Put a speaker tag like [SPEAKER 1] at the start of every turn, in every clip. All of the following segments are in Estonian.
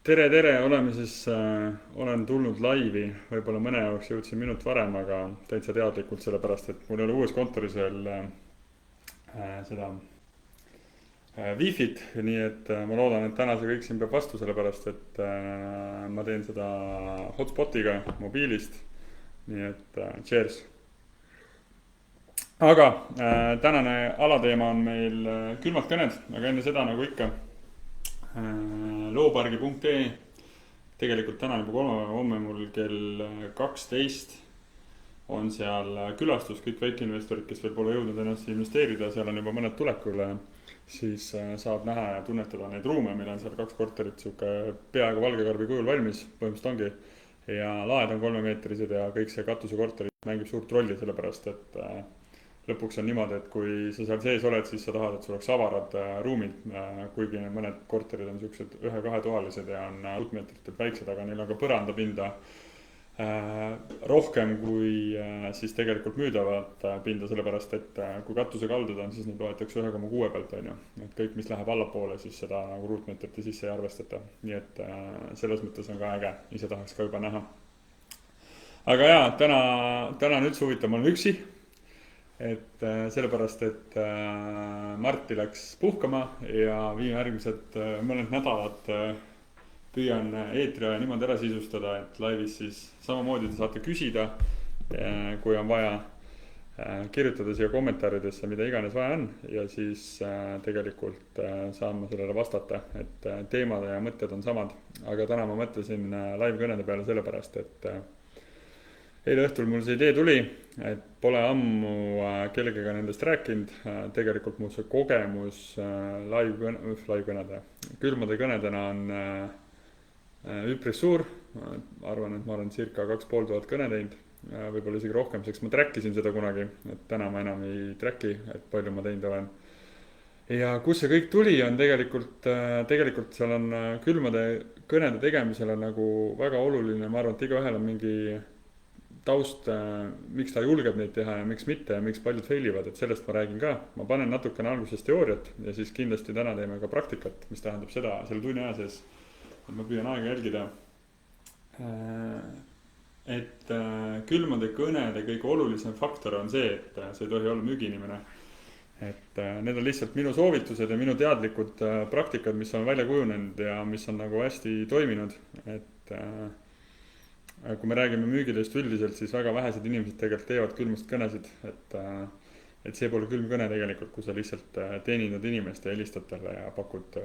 [SPEAKER 1] Tere, oleme olen tulnud laivi, võib-olla mõne jaoks jõudsin minut varem, aga täitsa teadlikult, sellepärast et mul ei ole uues kontoris veel seda wifi't, nii et ma loodan, et täna see kõik siin peab vastu, sellepärast et ma teen seda hotspotiga mobiilist, nii et cheers. Aga tänane alateema on meil külmad kõned, aga enne seda nagu ikka loopargi.ee. Tegelikult täna juba kolmapäeva homme mul kell 12 on seal külastus, kõik väikeinvestorid, kes veel pole jõudnud ennast investeerida, seal on juba mõned tulekul, siis saab näha ja tunnetada neid ruume, meil on seal 2 korterit sihuke peaaegu valgekarbi kujul valmis, põhimõtteliselt ongi. Ja laed on 3-meetrised ja kõik see katusekorteri mängib suurt rolli, sellepärast et lõpuks on niimoodi, et kui sa seal sees oled, siis sa tahad, et sul oleks avarad ruumid, kuigi mõned korterid on siuksed 1-2-toalised ja on ruutmeetritelt väiksed, aga neil on ka põrandapinda rohkem kui siis tegelikult müüdavat pinda, sellepärast et kui katuse kaldud on, siis neid loetakse 1,6 pealt, on ju. Et kõik, mis läheb allapoole, siis seda nagu ruutmeetrite sisse ei arvestata. Nii et selles mõttes on ka äge, ise tahaks ka juba näha. Aga jaa, täna on üldse huvitav, ma olen üksi. Et sellepärast, et Marti läks puhkama ja järgmised mõned nädalad püüan eetri niimoodi ära sisustada, et laivis siis samamoodi te saate küsida, kui on vaja kirjutada siia kommentaaridesse, mida iganes vaja on, ja siis tegelikult saan ma sellele vastata, et teemad ja mõtted on samad. Aga täna ma mõtlesin live-kõnede peale sellepärast, et eile õhtul mul see idee tuli, et pole ammu kellegagi nendest rääkinud. Tegelikult mul see kogemus live-kõnede, külmade kõnedena on üpris suur. Arvan, et ma olen circa 2500 kõne teinud, võib-olla isegi rohkem, seks ma trackisin seda kunagi, et täna ma enam ei tracki, et palju ma teinud olen. Ja kus see kõik tuli, on tegelikult seal on külmade kõnede tegemisel on nagu väga oluline, ma arvan, et igaühel on mingi taust, miks ta julgeb neid teha ja miks mitte ja miks paljud failivad, et sellest ma räägin ka. Ma panen natukene alguses teooriat ja siis kindlasti täna teeme ka praktikat, mis tähendab seda selle tunni aja sees, et ma püüan aega jälgida. Et külmade kõnede kõige olulisem faktor on see, et see ei tohi olla müügiinimene. Et need on lihtsalt minu soovitused ja minu teadlikud praktikad, mis on välja kujunenud ja mis on nagu hästi toiminud. Et kui me räägime müügidest üldiselt, siis väga vähesed inimesed tegelikult teevad külmast kõnesid, et see pole külm kõne tegelikult, kui sa lihtsalt teenindad inimest ja helistad talle ja pakud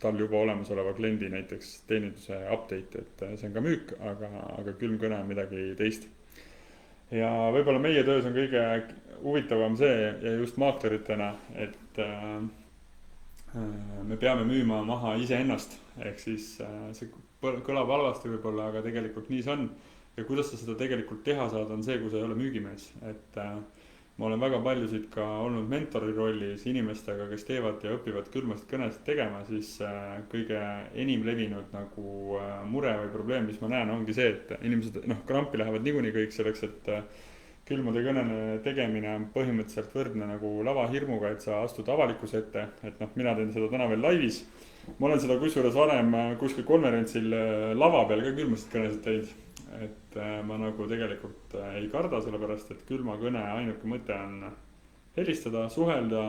[SPEAKER 1] tal juba olemasoleva kliendi näiteks teeninduse update, et see on ka müük, aga külm kõne on midagi teist. Ja võib-olla meie töös on kõige huvitavam see ja just maakleritena, et me peame müüma maha iseennast, ehk siis see kõlab halvasti võib-olla, aga tegelikult nii see on. Ja kuidas sa seda tegelikult teha saad, on see, kui sa ei ole müügimees. Et ma olen väga paljusid ka olnud mentori rollis inimestega, kes teevad ja õpivad külmast kõnesid tegema, siis kõige enim levinud nagu mure või probleem, mis ma näen, ongi see, et inimesed krampi lähevad niikuinii kõik selleks, et külmade kõnene tegemine on põhimõtteliselt võrdne nagu lavahirmuga, et sa astud avalikkuse ette, et mina teen seda täna veel laivis. Ma olen seda kusjuures varem kuskil konverentsil lava peal ka külmasid kõnesid teinud, et ma nagu tegelikult ei karda, sellepärast et külma kõne ainuke mõte on helistada, suhelda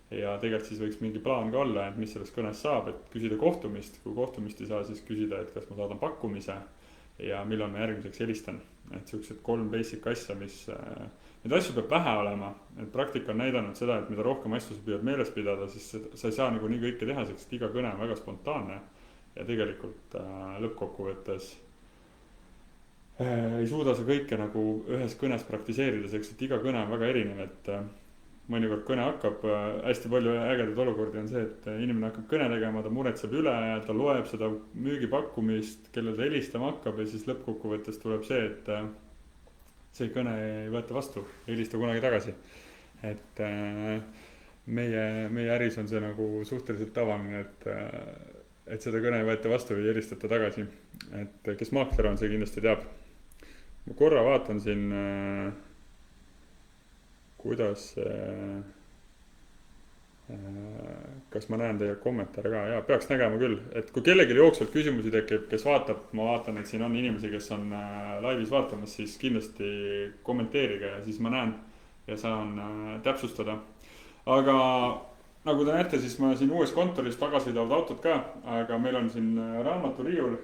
[SPEAKER 1] ja tegelikult siis võiks mingi plaan ka olla, et mis sellest kõnest saab, et küsida kohtumist, kui kohtumist ei saa, siis küsida, et kas ma saadan pakkumise ja millal ma järgmiseks helistan. Et siuksed 3 basic asja, mis neid asju peab vähe olema, et praktika on näidanud seda, et mida rohkem asju sa püüad meeles pidada, siis sa ei saa nagu nii kõike teha, sest iga kõne on väga spontaanne ja tegelikult lõppkokkuvõttes ei suuda sa kõike nagu ühes kõnes praktiseerida, sest et iga kõne on väga erinev, et mõnikord kõne hakkab, hästi palju ägedaid olukordi on see, et inimene hakkab kõne tegema, ta muretseb üle ja ta loeb seda müügipakkumist, kellel ta helistama hakkab ja siis lõppkokkuvõttes tuleb see, et see kõne ei võeta vastu, ei helista kunagi tagasi. Et meie äris on see nagu suhteliselt tavaline, et seda kõne ei võeta vastu või ei helistata tagasi. Et kes maakler on, see kindlasti teab. Ma korra vaatan siin kuidas Kas ma näen teie kommentaare ka? Jaa, peaks nägema küll, et kui kellelgi jooksvalt küsimusi tekib, kes vaatab, ma vaatan, et siin on inimesi, kes on laivis vaatamas, siis kindlasti kommenteerige ja siis ma näen ja saan täpsustada. Aga nagu te näete, siis ma siin uues kontoris tagasõidavad autod ka, aga meil on siin raamaturiiul.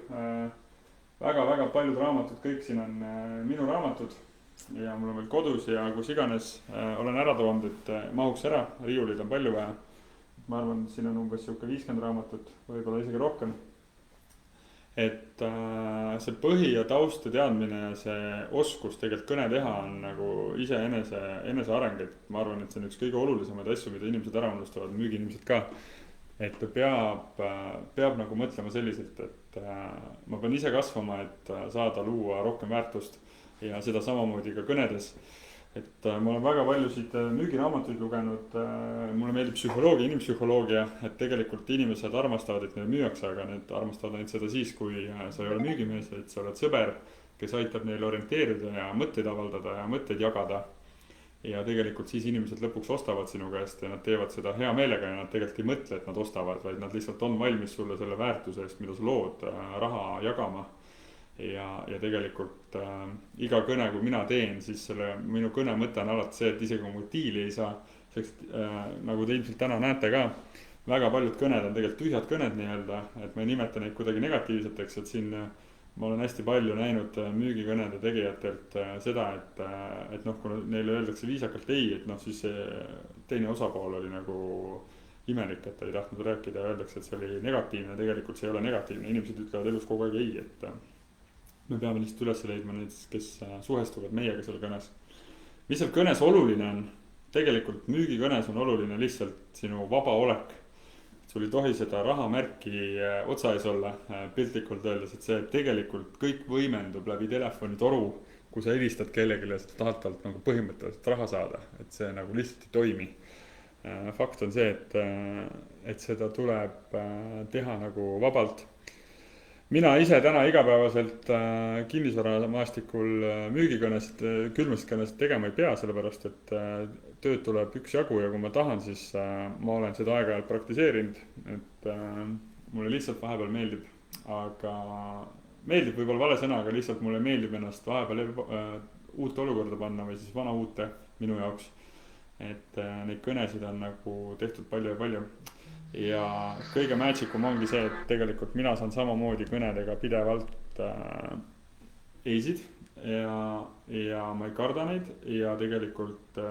[SPEAKER 1] Väga-väga paljud raamatud, kõik siin on minu raamatud ja mul on veel kodus ja kus iganes olen ära toonud, et mahuks ära, riiulid on palju vaja. Ma arvan, siin on umbes 50 raamatut, võib-olla isegi rohkem. Et see põhi ja taust ja teadmine ja see oskus tegelikult kõne teha on nagu enese areng, et ma arvan, et see on üks kõige olulisemaid asju, mida inimesed ära unustavad, müügiinimesed ka. Et ta peab nagu mõtlema selliselt, et ma pean ise kasvama, et saada luua rohkem väärtust ja seda samamoodi ka kõnedes. Et ma olen väga paljusid müügiraamatuid lugenud, mulle meeldib psühholoogia, inimpsühholoogia, et tegelikult inimesed armastavad, et neile müüakse, aga need armastavad ainult seda siis, kui sa ei ole müügimees, et sa oled sõber, kes aitab neile orienteerida ja mõtteid avaldada ja mõtteid jagada. Ja tegelikult siis inimesed lõpuks ostavad sinu käest ja nad teevad seda hea meelega ja nad tegelikult ei mõtle, et nad ostavad, vaid nad lihtsalt on valmis sulle selle väärtuse eest, mida sa lood, raha jagama. Ja tegelikult iga kõne, kui mina teen, siis minu kõne mõte on alati see, et isegi kui mu diili ei saa, nagu te ilmselt täna näete ka, väga paljud kõned on tegelikult tühjad kõned nii-öelda, et ma ei nimeta neid kuidagi negatiivseteks, et siin ma olen hästi palju näinud müügikõnede tegijatelt seda, et noh, kui neile öeldakse viisakalt ei, et noh, siis teine osapool oli nagu imelik, et ta ei tahtnud rääkida ja öeldakse, et see oli negatiivne, tegelikult see ei ole negatiivne, inimesed ütlevad elus kogu aeg ei, et me peame lihtsalt üles leidma neid, kes suhestuvad meiega seal kõnes. Mis seal kõnes oluline on? Tegelikult müügikõnes on oluline lihtsalt sinu vaba olek. Sul ei tohi seda rahamärki otsa ees olla piltlikult öeldes, et see tegelikult kõik võimendub läbi telefonitoru, kui sa helistad kellelegi ja sa tahad talt nagu põhimõtteliselt raha saada, et see nagu lihtsalt ei toimi. Fakt on see, et seda tuleb teha nagu vabalt. Mina ise täna igapäevaselt kinnisvaramaastikul müügikõnesid, külmast kõnesid tegema ei pea, sellepärast et tööd tuleb üksjagu ja kui ma tahan, siis ma olen seda aeg-ajalt praktiseerinud, et mulle lihtsalt vahepeal meeldib, aga meeldib võib-olla vale sõna, aga lihtsalt mulle meeldib ennast vahepeal uut olukorda panna või siis vana uute minu jaoks, et neid kõnesid on nagu tehtud palju ja palju. Ja kõige magikum ongi see, et tegelikult mina saan samamoodi kõnedega pidevalt eisid ja ma ei karda neid ja tegelikult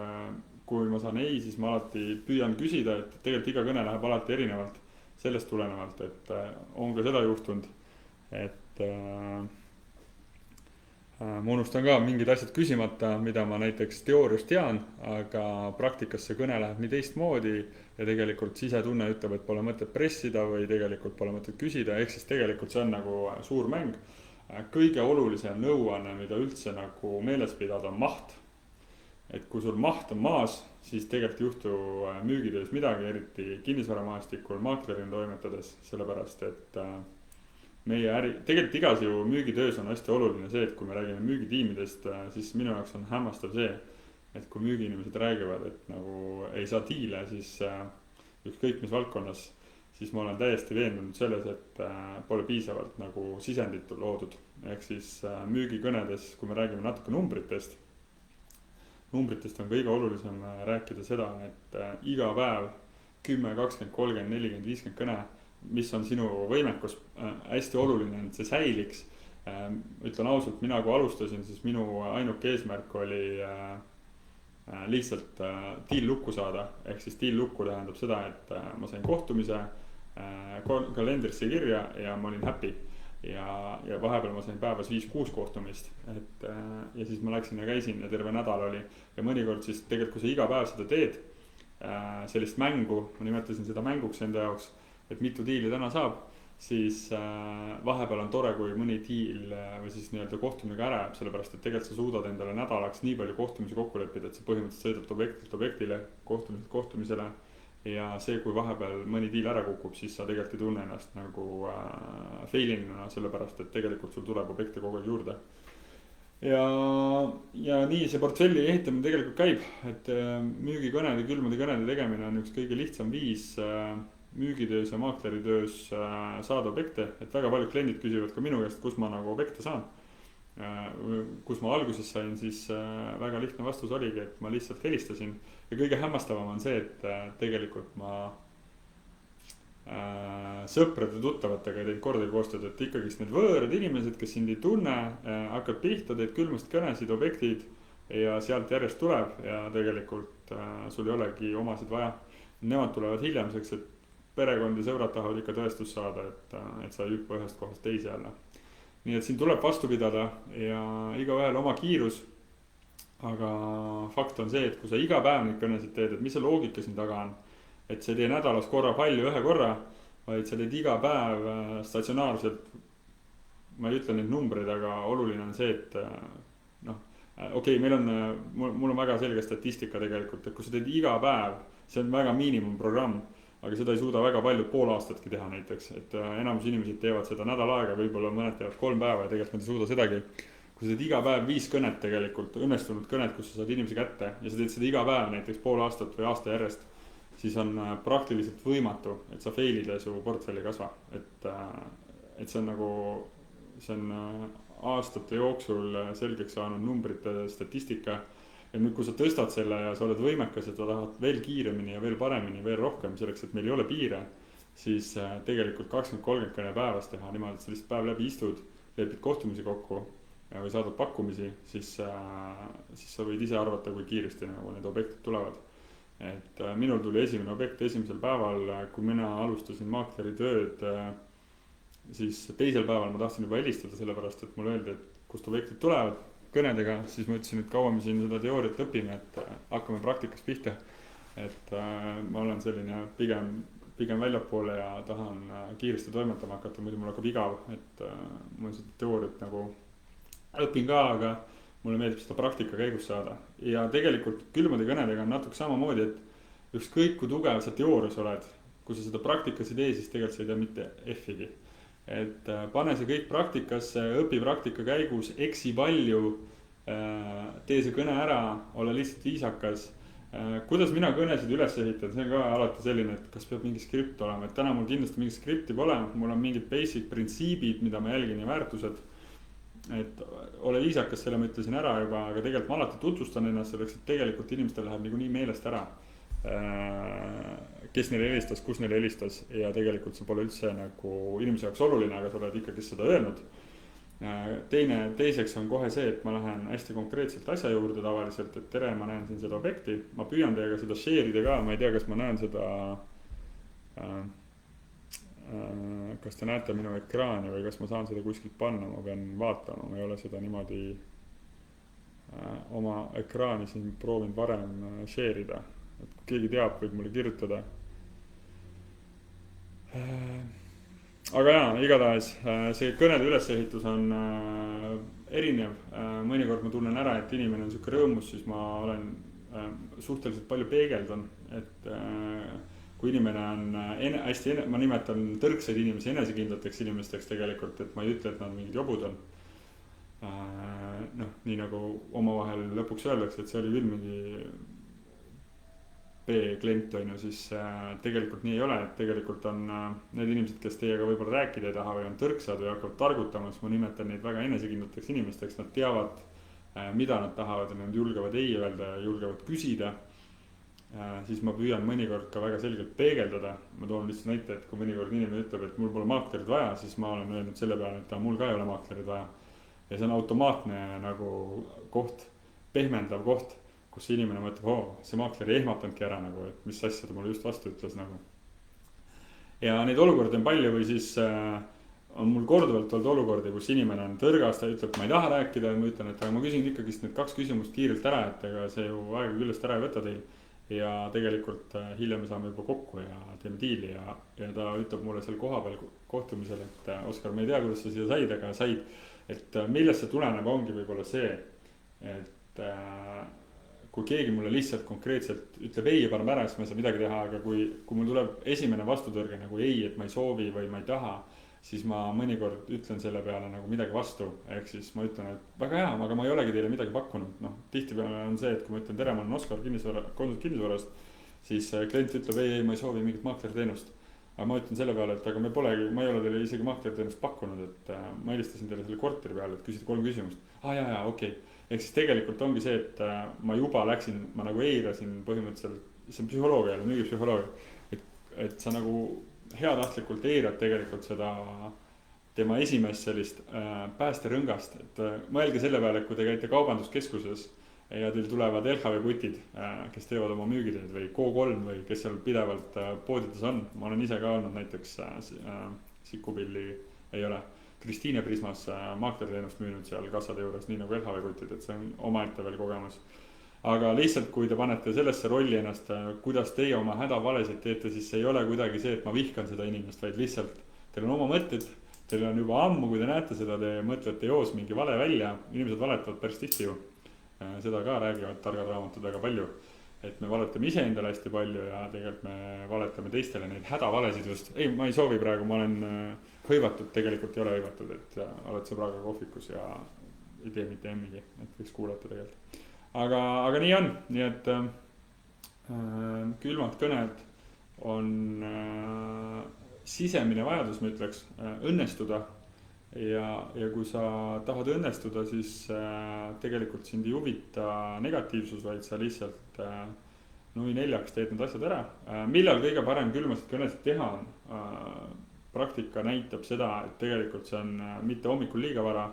[SPEAKER 1] kui ma saan ei, siis ma alati püüan küsida, et tegelikult iga kõne läheb alati erinevalt sellest tulenevalt, et on ka seda juhtunud, et ma unustan ka mingid asjad küsimata, mida ma näiteks teoorias tean, aga praktikas see kõne läheb nii teistmoodi ja tegelikult sisetunne ütleb, et pole mõtet pressida või tegelikult pole mõtet küsida, ehk siis tegelikult see on nagu suur mäng. Kõige olulisem nõuanne, mida üldse nagu meeles pidada, on maht. Et kui sul maht on maas, siis tegelikult ei juhtu müügitöös midagi, eriti kinnisvaramaastikul maaklerina toimetades, sellepärast et meie tegelikult igas ju müügitöös on hästi oluline see, et kui me räägime müügitiimidest, siis minu jaoks on hämmastav see, et kui müügiinimesed räägivad, et nagu ei saa diile, siis ükskõik mis valdkonnas, siis ma olen täiesti veendunud selles, et pole piisavalt nagu sisendit loodud. Ehk siis müügikõnedes, kui me räägime natuke numbritest on kõige olulisem rääkida seda, et iga päev 10, 20, 30, 40, 50 kõne, mis on sinu võimekus, hästi oluline, et see säiliks. Ütlen ausalt, mina kui alustasin, siis minu ainuke eesmärk oli lihtsalt deal lukku saada. Ehk siis deal lukku tähendab seda, et ma sain kohtumise kalendrisse kirja ja ma olin happy. Ja vahepeal ma sain päevas 5-6 kohtumist. Ja siis ma läksin ja käisin ja terve nädal oli. Ja mõnikord siis tegelikult, kui sa iga päev seda teed, sellist mängu, ma nimetasin seda mänguks enda jaoks, et mitu diili täna saab, siis vahepeal on tore, kui mõni diil või siis nii-öelda kohtumine ka ära jääb, sellepärast et tegelikult sa suudad endale nädalaks nii palju kohtumisi kokku leppida, et sa põhimõtteliselt sõidad objektilt objektile, kohtumiselt kohtumisele ja see, kui vahepeal mõni diil ära kukub, siis sa tegelikult ei tunne ennast nagu failinuna, sellepärast et tegelikult sul tuleb objekte kogu aeg juurde. Ja ja nii see portfelli ehitamine tegelikult käib, et müügikõnede, külmade kõnede tegemine on üks kõige lihtsam viis müügitöös ja maakleritöös saada objekte, et väga paljud kliendid küsivad ka minu käest, kus ma nagu objekte saan. Kus ma alguses sain, siis väga lihtne vastus oligi, et ma lihtsalt helistasin ja kõige hämmastavam on see, et tegelikult ma sõprade tuttavatega teid kordagi koostööd, et ikkagist need võõrad inimesed, kes sind ei tunne, hakkab pihta, teed külmast kõnesid, objektid ja sealt järjest tuleb ja tegelikult sul ei olegi omasid vaja. Nemad tulevad hiljem, seks, et perekond ja sõbrad tahavad ikka tõestust saada, et sa ei hüppa ühest kohast teise jälle. Nii et siin tuleb vastu pidada ja igaühel oma kiirus. Aga fakt on see, et kui sa iga päev neid kõnesid teed, et mis see loogika siin taga on, et sa ei tee nädalas korra palju ühe korra, vaid sa teed iga päev statsionaarselt. Ma ei ütle neid numbreid, aga oluline on see, et okei, meil on, mul on väga selge statistika tegelikult, et kui sa teed iga päev, see on väga miinimumprogramm, aga seda ei suuda väga palju pool aastatki teha näiteks, et enamus inimesed teevad seda nädal aega, võib-olla mõned teevad 3 päeva ja tegelikult nad ei suuda sedagi. Kui sa teed iga päev 5 kõnet tegelikult, õnnestunud kõnet, kus sa saad inimesi kätte ja sa teed seda iga päev näiteks pool aastat või aasta järjest, siis on praktiliselt võimatu, et sa fail'id ja su portfelli kasva. Et see on nagu, see on aastate jooksul selgeks saanud numbrite statistika. Ja nüüd, kui sa tõstad selle ja sa oled võimekas, et sa tahad veel kiiremini ja veel paremini, veel rohkem selleks, et meil ei ole piire, siis tegelikult 20-30 kõne päevas teha niimoodi, et sa lihtsalt päev läbi istud, lepid kohtumisi kokku või saadad pakkumisi, siis sa võid ise arvata, kui kiiresti nagu need objektid tulevad. Et minul tuli esimene objekt esimesel päeval, kui mina alustasin maakleri tööd, siis teisel päeval ma tahtsin juba helistada sellepärast, et mulle öeldi, et kust objektid tulevad kõnedega, siis ma ütlesin, et kaua me siin seda teooriat õpime, et hakkame praktikas pihta. Et ma olen selline pigem väljapoole ja tahan kiiresti toimetama hakata, muidu mul hakkab igav, et ma seda teooriat nagu õpin ka, aga mulle meeldib seda praktika käigus saada. Ja tegelikult külmade kõnedega on natuke samamoodi, et ükskõik kui tugev sa teoorias oled, kui sa seda praktikas ei tee, siis tegelikult sa ei tea mitte F-igi. Et pane see kõik praktikasse, õpi praktika käigus, eksi palju, tee see kõne ära, ole lihtsalt viisakas. Kuidas mina kõnesid üles ehitan, see on ka alati selline, et kas peab mingi skript olema, et täna mul kindlasti mingi skripti pole, mul on mingid basic printsiibid, mida ma jälgin ja väärtused. Et ole viisakas, selle ma ütlesin ära juba, aga tegelikult ma alati tutvustan ennast selleks, et tegelikult inimestel läheb nii meelest ära. Kes neile helistas, kus neile helistas ja tegelikult see pole üldse nagu inimese jaoks oluline, aga sa oled ikkagi seda öelnud. Teiseks on kohe see, et ma lähen hästi konkreetselt asja juurde tavaliselt, et tere, ma näen siin seda objekti, ma püüan teiega seda share'ida ka, ma ei tea, kas ma näen seda, kas te näete minu ekraani või kas ma saan seda kuskilt panna, ma pean vaatama, ma ei ole seda niimoodi oma ekraani siin proovin varem share'ida. Et kui keegi teab, võib mulle kirjutada. Aga jaa, igatahes see kõnede ülesehitus on erinev. Mõnikord ma tunnen ära, et inimene on siuke rõõmus, siis ma olen suhteliselt palju peegeldan. Et kui inimene on hästi, ma nimetan tõrksaid inimesi enesekindlateks inimesteks tegelikult, et ma ei ütle, et nad mingid jobud on. Nii nagu omavahel lõpuks öeldakse, et see oli küll mingi B-klient on ju, siis tegelikult nii ei ole, et tegelikult on need inimesed, kes teiega võib-olla rääkida ei taha või on tõrksad või hakkavad targutama, siis ma nimetan neid väga enesekindlateks inimesteks, nad teavad, mida nad tahavad ja nad julgevad ei öelda ja julgevad küsida. Siis ma püüan mõnikord ka väga selgelt peegeldada, ma toon lihtsalt näite, et kui mõnikord inimene ütleb, et mul pole maaklerid vaja, siis ma olen öelnud selle peale, et mul ka ei ole maaklerid vaja. Ja see on automaatne nagu koht, pehmendav koht, kus inimene mõtleb, see maakler ei ehmatanudki ära nagu, et mis asja ta mulle just vastu ütles nagu. Ja neid olukordi on palju või siis on mul korduvalt olnud olukordi, kus inimene on tõrgas, ta ütleb, ma ei taha rääkida ja ma ütlen, et aga ma küsin ikkagist need 2 küsimust kiirelt ära, et ega see ju aega küljest ära ei võta teil. Ja tegelikult hiljem me saame juba kokku ja teeme diili ja ta ütleb mulle seal koha peal kohtumisel, et Oskar, ma ei tea, kuidas sa siia said, aga said, et millest see tuleneb ongi võib-olla see, et kui keegi mulle lihtsalt konkreetselt ütleb ei ja paneb ära, siis ma ei saa midagi teha, aga kui mul tuleb esimene vastutõrge nagu ei, et ma ei soovi või ma ei taha, siis ma mõnikord ütlen selle peale nagu midagi vastu, ehk siis ma ütlen, et väga hea, aga ma ei olegi teile midagi pakkunud. Noh, tihtipeale on see, et kui ma ütlen tere, ma olen Oskar kinnisvarast, siis klient ütleb ei, ma ei soovi mingit maaklerteenust. Aga ma ütlen selle peale, et aga ma ei ole teile isegi maaklerteenust pakkunud, et ma helistasin teile selle korteri peale, et küsida 3 küsimust. Jaa, okei. Ehk siis tegelikult ongi see, et ma juba ma nagu eirasin põhimõtteliselt, see on psühholoogia jälle, müügipsühholoogia, et sa nagu heatahtlikult eirad tegelikult seda tema esimest sellist päästerõngast, et mõelge selle peale, et kui te käite kaubanduskeskuses ja teil tulevad LHV kutid, kes teevad oma müügitööd või Go3 või kes seal pidevalt poodides on. Ma olen ise ka olnud näiteks Sikupilli, ei ole, Kristiine Prismas maaklerteenust müünud seal kassade juures, nii nagu LHV kutid, et see on omaette veel kogemus. Aga lihtsalt, kui te panete sellesse rolli ennast, kuidas teie oma hädavalesid teete, siis ei ole kuidagi see, et ma vihkan seda inimest, vaid lihtsalt teil on oma mõtted, teil on juba ammu, kui te näete seda, te mõtlete joos mingi vale välja, inimesed valetavad päris tihti ju. Seda ka räägivad targad raamatud väga palju, et me valetame iseendale hästi palju ja tegelikult me valetame teistele neid hädavalesid just. Ei, ma ei soovi praegu, ma olen hõivatud, tegelikult ei ole hõivatud, et oled sõbraga kohvikus ja ei tee mitte emmigi, et võiks kuulata tegelikult. Aga nii on, nii et külmad kõned on sisemine vajadus, ma ütleks, õnnestuda. Ja kui sa tahad õnnestuda, siis tegelikult sind ei huvita negatiivsus, vaid sa lihtsalt nui 4 teed need asjad ära. Millal kõige parem külmasid kõnesid teha on? Praktika näitab seda, et tegelikult see on mitte hommikul liiga vara,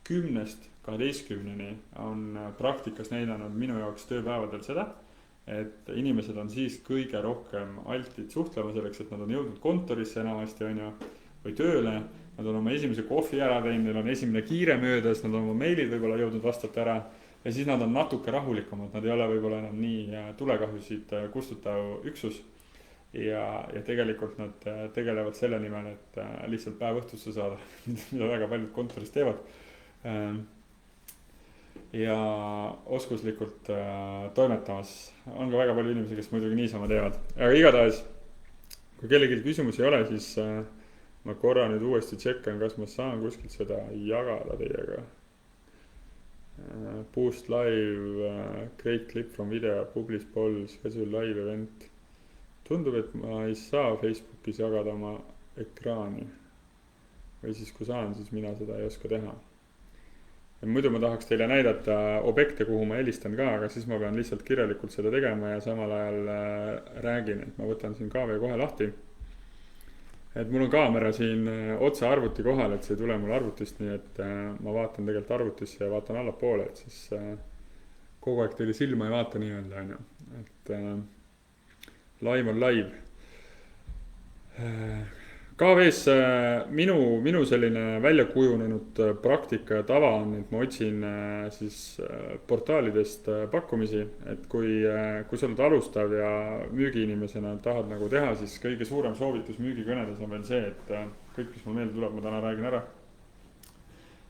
[SPEAKER 1] 10-12 on praktikas näidanud minu jaoks tööpäevadel seda, et inimesed on siis kõige rohkem altid suhtlema selleks, et nad on jõudnud kontorisse enamasti või tööle, nad on oma esimese kohvi ära teinud, neil on esimene kiire möödas, nad on oma meilid võib-olla jõudnud vastata ära ja siis nad on natuke rahulikumad, nad ei ole võib-olla enam nii tulekahjusid kustutav üksus ja tegelikult nad tegelevad selle nimel, et lihtsalt päev õhtusse saada, mida väga paljud kontoris teevad. Ja oskuslikult toimetamas on ka väga palju inimesi, kes muidugi niisama teevad. Aga igatahes, kui kellelgi küsimusi ei ole, siis ma korra nüüd uuesti tšekkan, kas ma saan kuskilt seda jagada teiega. Boost live, great clip from video, publish polls, schedule live event. Tundub, et ma ei saa Facebookis jagada oma ekraani. Või siis kui saan, siis mina seda ei oska teha. Ja muidu ma tahaks teile näidata objekte, kuhu ma helistan ka, aga siis ma pean lihtsalt kirjalikult seda tegema ja samal ajal räägin, et ma võtan siin KV kohe lahti. Et mul on kaamera siin otse arvuti kohal, et see ei tule mul arvutist, nii et ma vaatan tegelikult arvutisse ja vaatan allapoole, et siis kogu aeg teile silma ei vaata nii-öelda, et live on live. KV-s minu selline välja kujunenud praktika ja tava on, et ma otsin siis portaalidest pakkumisi, et kui sa oled alustav ja müügiinimesena tahad nagu teha, siis kõige suurem soovitus müügikõnedes on veel see, et kõik, mis mul meelde tuleb, ma täna räägin ära.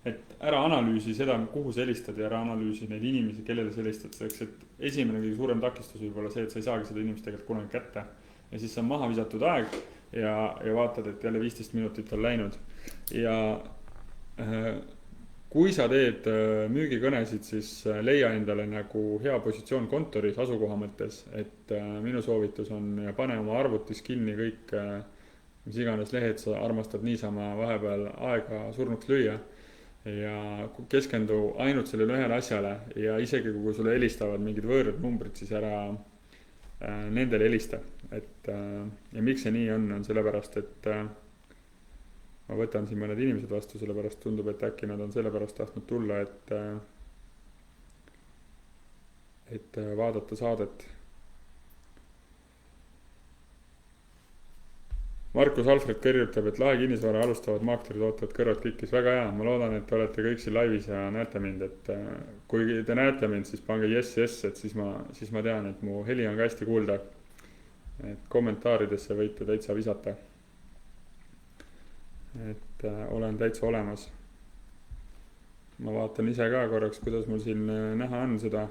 [SPEAKER 1] Et ära analüüsi seda, kuhu sa helistad ja ära analüüsi neid inimesi, kellele sa helistad, selleks, et esimene kõige suurem takistus võib olla see, et sa ei saagi seda inimest tegelikult kunagi kätte ja siis see on maha visatud aeg ja vaatad, et jälle 15 minutit on läinud ja kui sa teed müügikõnesid, siis leia endale nagu hea positsioon kontoris asukoha mõttes, et minu soovitus on pane oma arvutis kinni kõik, mis iganes lehed sa armastad niisama vahepeal aega surnuks lüüa ja keskendu ainult sellele ühele asjale ja isegi kui sulle helistavad mingid võõrad numbrid, siis ära nendele helista. Ja miks see nii on sellepärast, et ma võtan siin mõned inimesed vastu, sellepärast tundub, et äkki nad on sellepärast tahtnud tulla, et vaadata saadet. Markus Alfred kirjutab, et Lahe kinnisvara alustavad maaklerid ootavad kõrvad klikis. Väga hea, ma loodan, et te olete kõik siin laivis ja näete mind, et kui te näete mind, siis pange yes, et siis ma tean, et mu heli on ka hästi kuulda. Et kommentaaridesse võite täitsa visata. Et olen täitsa olemas. Ma vaatan ise ka korraks, kuidas mul siin näha on seda.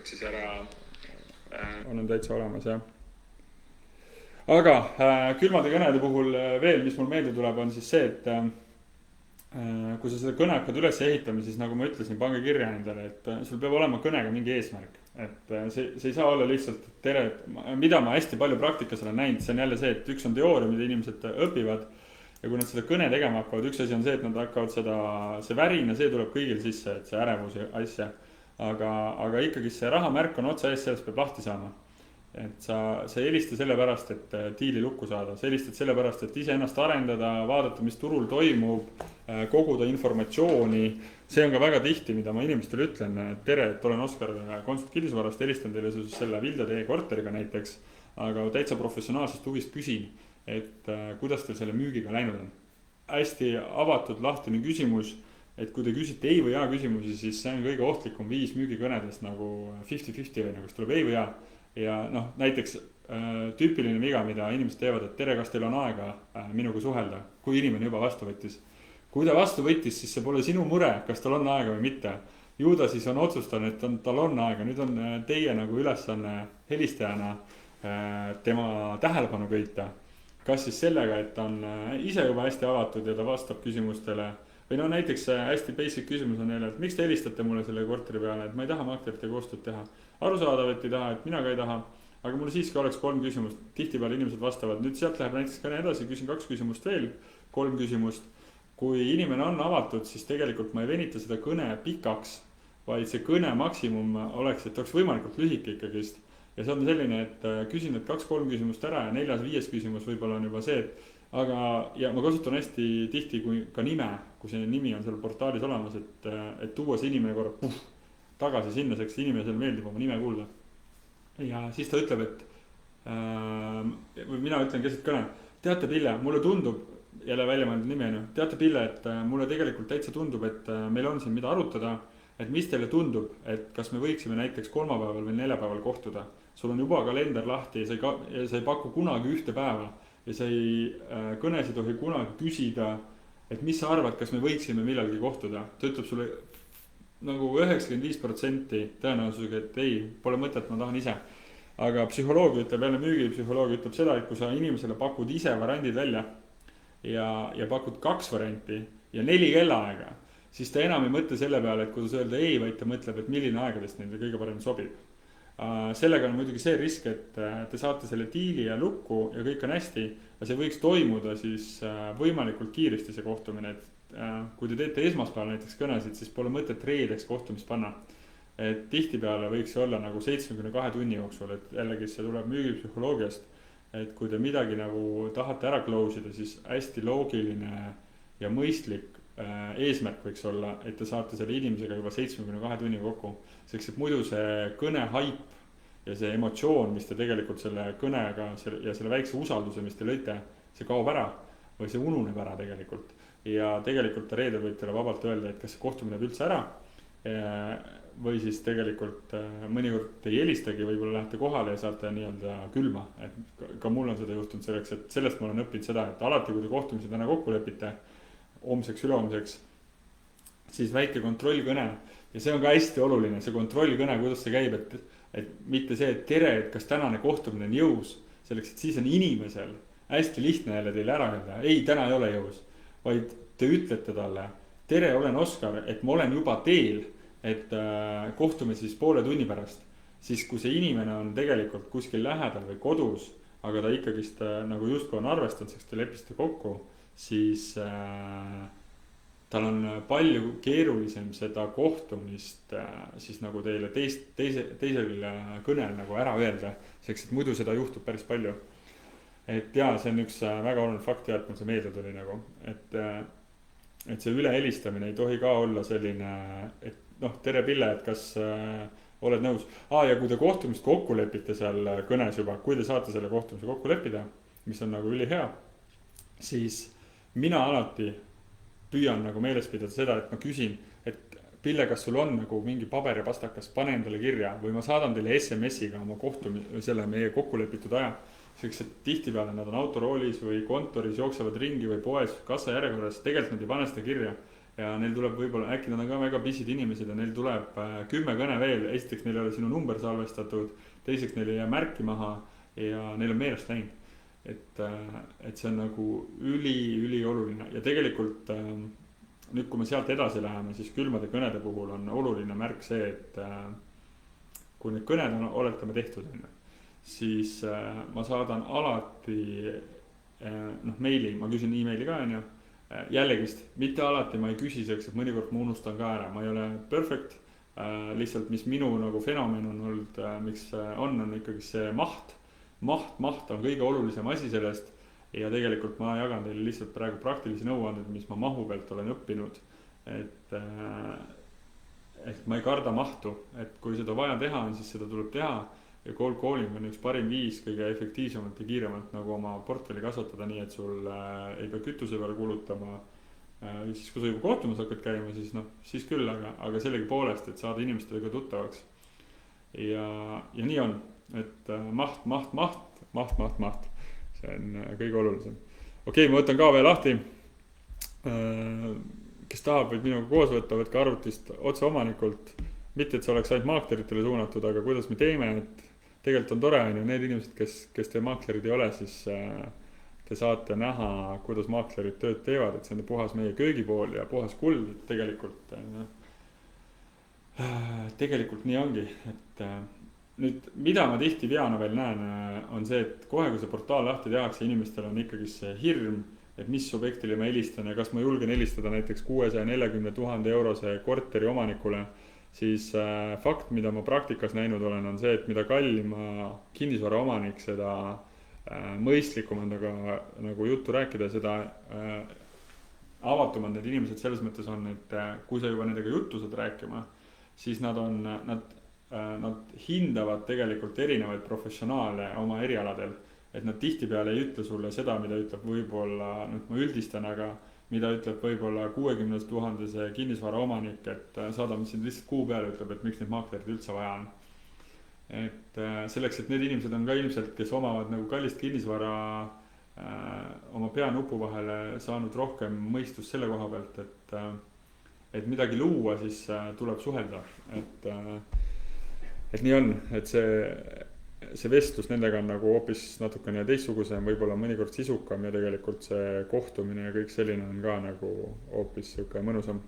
[SPEAKER 1] Siis ära olen täitsa olemas, jah. aga külmade kõnede puhul veel, mis mul meelde tuleb, on siis see, et kui sa seda kõne hakkad üles ehitama, siis nagu ma ütlesin, pange kirja endale, et sul peab olema kõnega mingi eesmärk. Et see ei saa olla lihtsalt tere, mida ma hästi palju praktikas olen näinud, see on jälle see, et üks on teooria, mida inimesed õpivad. Ja kui nad seda kõne tegema hakkavad, üks asi on see, et nad hakkavad see värin ja see tuleb kõigil sisse, et see ärevus ja asja. Aga ikkagi see rahamärk on otsa ees, sellest peab lahti saama. Et sa ei helista sellepärast, et diili lukku saada, sa helistad sellepärast, et iseennast arendada, vaadata, mis turul toimub, koguda informatsiooni. See on ka väga tihti, mida ma inimestele ütlen, et tere, et olen Oskar Consult Kinnisvarast, helistan teile selle Vilda teie korteriga näiteks, aga täitsa professionaalsest huvist küsin, et kuidas teil selle müügiga läinud on. Hästi avatud, lahtine küsimus, et kui te küsite ei või jaa küsimusi, siis see on kõige ohtlikum viis müügikõnedest nagu 50-50 või nagu, tuleb ei või jaa. Ja noh, näiteks tüüpiline viga, mida inimesed teevad, et tere, kas teil on aega minuga suhelda, kui inimene juba vastu võttis. Kui ta vastu võttis, siis see pole sinu mure, kas tal on aega või mitte. Ju ta siis on otsustanud, et tal on aega, nüüd on teie nagu ülesanne helistajana tema tähelepanu köita. Kas siis sellega, et ta on ise juba hästi avatud ja ta vastab küsimustele. Või no näiteks hästi basic küsimus on neile, et miks te helistate mulle selle korteri peale, et ma ei taha maklerite koostööd teha. Arusaadav, et ei taha, et mina ka ei taha, aga mul siiski oleks 3 küsimust. Tihtipeale inimesed vastavad, nüüd sealt läheb näiteks kõne edasi, küsin 2 küsimust veel, 3 küsimust. Kui inimene on avatud, siis tegelikult ma ei venita seda kõne pikaks, vaid see kõne maksimum oleks, et oleks võimalikult lühike ikkagist. Ja see on selline, et küsin need 2-3 küsimust ära ja 4-5 küsimus võib-olla on juba see, et ja ma kasutan hästi tihti kui ka nime, kui see nimi on seal portaalis olemas, et tuua see inimene korra tagasi sinna, seks inimesel meeldib oma nime kuulda. Ja siis ta ütleb, et mina ütlen keset kõne, teate Pille, mulle tundub, jälle välja mõeldud nimi on ju, teate Pille, et mulle tegelikult täitsa tundub, et meil on siin mida arutada, et mis teile tundub, et kas me võiksime näiteks kolmapäeval või neljapäeval kohtuda. Sul on juba kalender lahti ja sa ei paku kunagi ühte päeva ja sa ei kõnes ei tohi kunagi küsida, et mis sa arvad, kas me võiksime millalgi kohtuda. Ta ütleb sulle nagu 95% tõenäosusega, et ei, pole mõtet, ma tahan ise. Aga psühholoogia ütleb, jälle müügipsühholoogia ütleb seda, et kui sa inimesele pakud ise variandid välja ja pakud 2 varianti ja 4 kellaaega, siis ta enam ei mõtle selle peale, et kuidas öelda ei, vaid ta mõtleb, et milline aegadest neile kõige parem sobib. Sellega on muidugi see risk, et te saate selle diili ja lukku ja kõik on hästi, ja see võiks toimuda siis võimalikult kiiresti see kohtumine, et kui te teete esmaspäeval näiteks kõnesid, siis pole mõtet reedeks kohtumist panna. Et tihtipeale võiks see olla nagu 72 tunni jooksul, et jällegi see tuleb müügipsühholoogiast, et kui te midagi nagu tahate ära close ida, siis hästi loogiline ja mõistlik eesmärk võiks olla, et te saate selle inimesega juba 72 tunni kokku. Seks, et muidu see kõne hype ja see emotsioon, mis te tegelikult selle kõnega ja selle väikse usalduse, mis te lõite, see kaob ära või see ununeb ära tegelikult. Ja tegelikult reedel võib teile vabalt öelda, et kas see kohtumine üldse ära või siis tegelikult mõnikord te ei helistagi, võib-olla lähete kohale ja saate nii-öelda külma. Et ka mul on seda juhtunud selleks, et sellest ma olen õppinud seda, et alati kui te kohtumise täna kokku lepite homseks, ülehomseks, siis väike kontrollkõne. Ja see on ka hästi oluline, see kontrollkõne, kuidas see käib, et mitte see, et tere, et kas tänane kohtumine on jõus, selleks, et siis on inimesel hästi lihtne jälle teile ära öelda, ei, täna ei ole jõus. Vaid te ütlete talle, tere, olen Oskar, et ma olen juba teel, et kohtume siis poole tunni pärast. Siis kui see inimene on tegelikult kuskil lähedal või kodus, aga ta ikkagist nagu justkui on arvestanud, sest te lepisite kokku, siis tal on palju keerulisem seda kohtumist siis nagu teile teisel kõnel nagu ära öelda, seks, et muidu seda juhtub päris palju. Et jaa, see on üks väga oluline fakt ja, et mul see meelde tuli nagu, et see ülehelistamine ei tohi ka olla selline, et noh, tere Pille, et kas oled nõus. Ja kui te kohtumist kokku lepite seal kõnes juba, kui te saate selle kohtumise kokku lepida, mis on nagu ülihea, siis mina alati püüan nagu meeles pidada seda, et ma küsin, et Pille, kas sul on nagu mingi paber ja pastakas, pane endale kirja või ma saadan teile SMS-iga oma selle meie kokku lepitud aja. Selleks, et tihtipeale nad on autoroolis või kontoris, jooksevad ringi või poes, kassa järjekorras, tegelikult nad ei pane seda kirja. Ja neil tuleb võib-olla, äkki nad on ka väga pisid inimesed ja neil tuleb 10 kõne veel. Esiteks neil ei ole sinu number salvestatud, teiseks neil ei jää märki maha ja neil on meelest läinud. et see on nagu ülioluline ja tegelikult nüüd, kui me sealt edasi läheme, siis külmade kõnede puhul on oluline märk see, et kui need kõned on, oletame tehtud, siis ma saadan alati meili, ma küsin emaili ka, jällegist, mitte alati ma ei küsi selleks, et mõnikord ma unustan ka ära, ma ei ole perfect, lihtsalt mis minu nagu fenomen on olnud, miks on ikkagi see maht on kõige olulisem asi sellest ja tegelikult ma jagan teile lihtsalt praegu praktilisi nõuandeid, mis ma mahu pealt olen õppinud, et ma ei karda mahtu, et kui seda vaja teha on, siis seda tuleb teha ja cold calling on üks parim viis kõige efektiivsemalt ja kiiremalt nagu oma portfelli kasvatada, nii et sul ei pea kütuse peale kulutama. Siis kui sa juba kohtumas hakkad käima, siis küll, aga sellegi poolest, et saada inimestega tuttavaks. Ja nii on, et maht. See on kõige olulisem. Okei, ma võtan ka veel lahti. Kes tahab, võib minuga koos võtta, võtke arvutist otse omanikult. Mitte, et see oleks ainult maakleritele suunatud, aga kuidas me teeme, et tegelikult on tore, need inimesed, kes te maaklerid ei ole, siis te saate näha, kuidas maaklerid tööd teevad, et see on puhas meie köögipool ja puhas kuld, et tegelikult nii ongi, et nüüd, mida ma tihti veana veel näen, on see, et kohe, kui see portaal lahti tehakse, inimestel on ikkagi see hirm, et mis objektile ma helistan ja kas ma julgen helistada näiteks 640 000 eurose korteri omanikule, siis fakt, mida ma praktikas näinud olen, on see, et mida kallima kinnisvara omanik, seda mõistlikum on nagu juttu rääkida, seda avatumad need inimesed selles mõttes on, et kui sa juba nendega juttu saad rääkima, siis nad hindavad tegelikult erinevaid professionaale oma erialadel, et nad tihtipeale ei ütle sulle seda, mida ütleb võib-olla, nüüd ma üldistan, aga mida ütleb võib-olla 60 000 kinnisvara omanik, et saadame siin lihtsalt kuu peale, ütleb, et miks neid maaklerid üldse vaja on. Et selleks, et need inimesed on ka ilmselt, kes omavad nagu kallist kinnisvara oma peanupu vahele saanud rohkem mõistust selle koha pealt, et midagi luua, siis tuleb suhelda. Et nii on, et see vestlus nendega on nagu hoopis natukene teistsugusem, võib-olla mõnikord sisukam ja tegelikult see kohtumine ja kõik selline on ka nagu hoopis siuke mõnusam.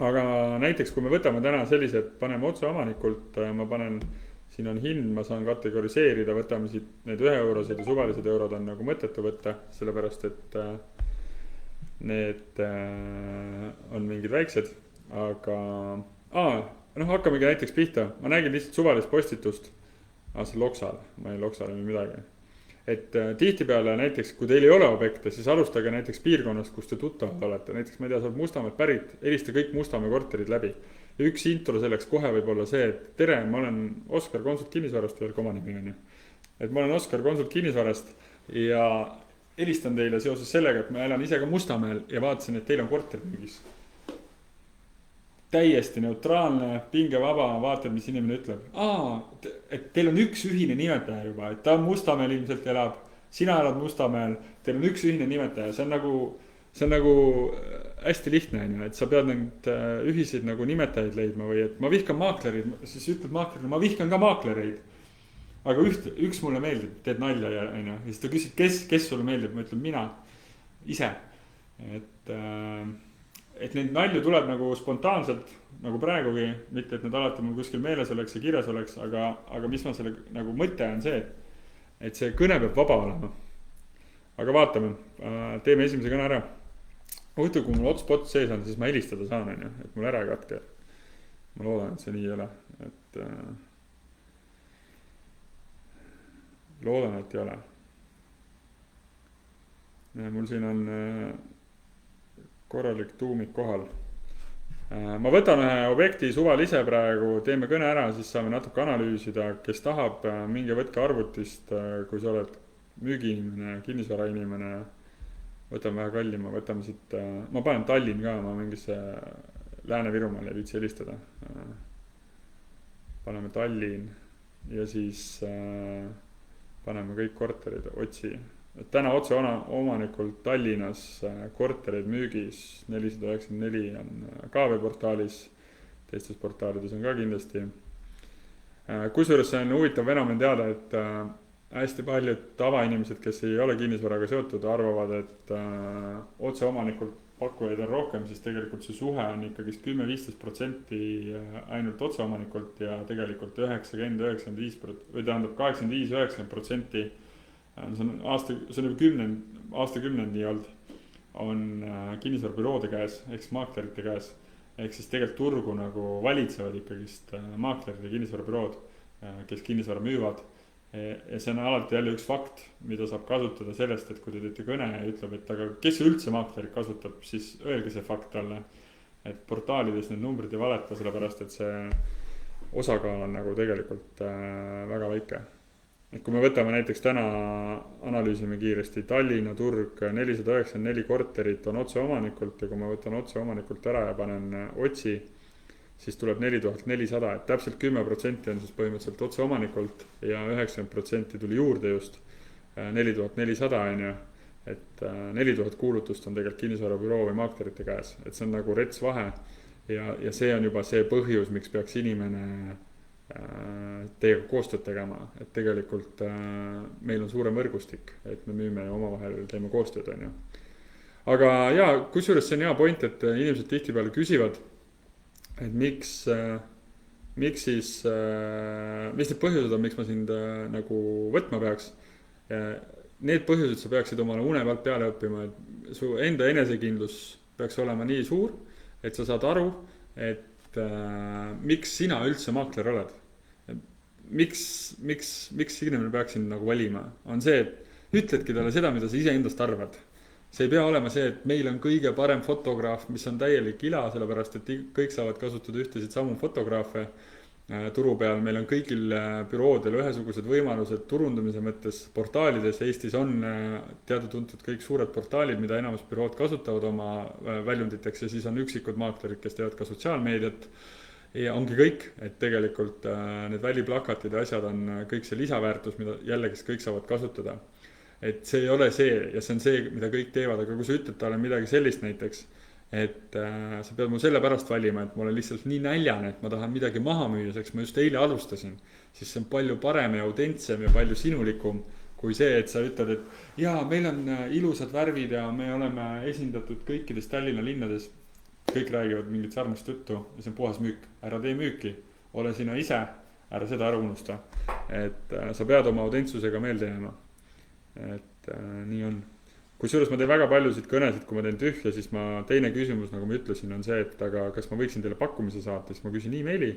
[SPEAKER 1] Aga näiteks, kui me võtame täna sellised, paneme otse omanikult, ma panen, siin on hind, ma saan kategoriseerida, võtame siit need 1 eurosed ja suvalised eurod on nagu mõttetu võtta, sellepärast et need on mingid väiksed, aga hakkamegi näiteks pihta, ma nägin lihtsalt suvalist postitust, see Loksal, ma ei Loksal ei midagi. Et tihtipeale näiteks, kui teil ei ole objekte, siis alustage näiteks piirkonnast, kus te tuttavad olete. Näiteks ma ei tea, sa oled Mustamäelt pärit, helista kõik Mustamäe korterid läbi. Ja üks intro selleks kohe võib olla see, et tere, ma olen Oskar Konsult kinnisvarast, veel omanimi. Et ma olen Oskar Konsult kinnisvarast ja helistan teile seoses sellega, et ma elan ise ka Mustamäel ja vaatasin, et teil on korterid müügis. Täiesti neutraalne, pingevaba, vaatad, mis inimene ütleb. Et teil on üks ühine nimetaja juba, et ta Mustamäel ilmselt elab, sina elad Mustamäel, teil on üks ühine nimetaja, see on nagu hästi lihtne, et sa pead neid ühiseid nagu nimetajaid leidma või et ma vihkan maaklerid, siis ütled maaklerid, ma vihkan ka maaklereid. Aga üks mulle meeldib, teed nalja ja siis ta küsid, kes sulle meeldib, ma ütlen mina ise. Et neid nalju tuleb nagu spontaanselt, nagu praegugi, mitte et need alati mul kuskil meeles oleks ja kirjas oleks, aga mis ma selle nagu mõte on see, et see kõne peab vaba olema. Aga vaatame, teeme esimese kõne ära. Huvitav, kui mul hotspot sees on, siis ma helistada saan, et mul ära ei katke. Ma loodan, et see nii ei ole. Loodan, et ei ole. Mul siin on korralik tuumik kohal. Ma võtan ühe objekti suvalise praegu, teeme kõne ära, siis saame natuke analüüsida, kes tahab, minge võtke arvutist, kui sa oled müügiinimene, kinnisvara inimene, võtame vähe kallima, võtame siit, ma panen Tallinn ka, ma mingisse Lääne-Virumaal ei viitsi helistada. Paneme Tallinn ja siis paneme kõik korterid, otsi. Täna otse omanikult Tallinnas korterid müügis 494 on KV-portaalis, teistes portaalides on ka kindlasti. Kusjuures see on huvitav fenomen teada, et hästi paljud tavainimesed, kes ei ole kinnisvaraga seotud, arvavad, et otseomanikult pakkujaid on rohkem, siis tegelikult see suhe on ikkagist 10-15% ainult otseomanikult ja tegelikult 90-95% või tähendab 85-90%, see on juba aastakümneid nii olnud, on kinnisvarabüroode käes ehk siis maaklerite käes. Ehk siis tegelikult turgu nagu valitsevad ikkagist maaklerid ja kinnisvarabürood, kes kinnisvara müüvad. Ja see on alati jälle üks fakt, mida saab kasutada sellest, et kui te teete kõne ja ütleb, et aga kes üldse maaklerit kasutab, siis öelge see fakt talle. Et portaalides need numbrid ei valeta, sellepärast et see osakaal on nagu tegelikult väga väike. Et kui me võtame näiteks täna, analüüsime kiiresti, Tallinna turg 494 korterit on otseomanikult ja kui ma võtan otseomanikult ära ja panen otsi, siis tuleb 4400, et täpselt 10% on siis põhimõtteliselt otseomanikult ja 90% tuli juurde just 4400 on ju, et 4000 kuulutust on tegelikult kinnisvarabüroo või maaklerite käes, et see on nagu rets vahe ja see on juba see põhjus, miks peaks inimene teiega koostööd tegema, et tegelikult meil on suurem võrgustik, et me müüme ja omavahel teeme koostööd on ju. Aga jaa, kusjuures see on hea point, et inimesed tihtipeale küsivad, et miks siis, mis need põhjused on, miks ma sind nagu võtma peaks. Need põhjused sa peaksid omale une pealt peale õppima, et su enda enesekindlus peaks olema nii suur, et sa saad aru, et miks sina üldse maakler oled. Miks inimene peaks sind nagu valima, on see, et ütledki talle seda, mida sa ise endast arvad. See ei pea olema see, et meil on kõige parem fotograaf, mis on täielik ila, sellepärast et kõik saavad kasutada ühtesid samu fotograafe turu peal. Meil on kõigil büroodel ühesugused võimalused turundamise mõttes portaalides. Eestis on teada-tuntud kõik suured portaalid, mida enamus bürood kasutavad oma väljunditeks ja siis on üksikud maaklerid, kes teevad ka sotsiaalmeediat. Ja ongi kõik, et tegelikult need väliplakatid ja asjad on kõik see lisaväärtus, mida jällegi kõik saavad kasutada. Et see ei ole see ja see on see, mida kõik teevad, aga kui sa ütled talle midagi sellist näiteks, et sa pead mu selle pärast valima, et ma olen lihtsalt nii näljane, et ma tahan midagi maha müüa, seks ma just eile alustasin, siis see on palju parem ja autentsem ja palju sinulikum kui see, et sa ütled, et jaa, meil on ilusad värvid ja me oleme esindatud kõikides Tallinna linnades, kõik räägivad mingit sarnast juttu ja see on puhas müük, ära tee müüki, ole sina ise, ära seda ära unusta, et sa pead oma autentsusega meelde jääma. Et nii on. Kusjuures ma teen väga paljusid kõnesid, kui ma teen tühja, siis teine küsimus, nagu ma ütlesin, on see, et aga kas ma võiksin teile pakkumise saata, siis ma küsin emaili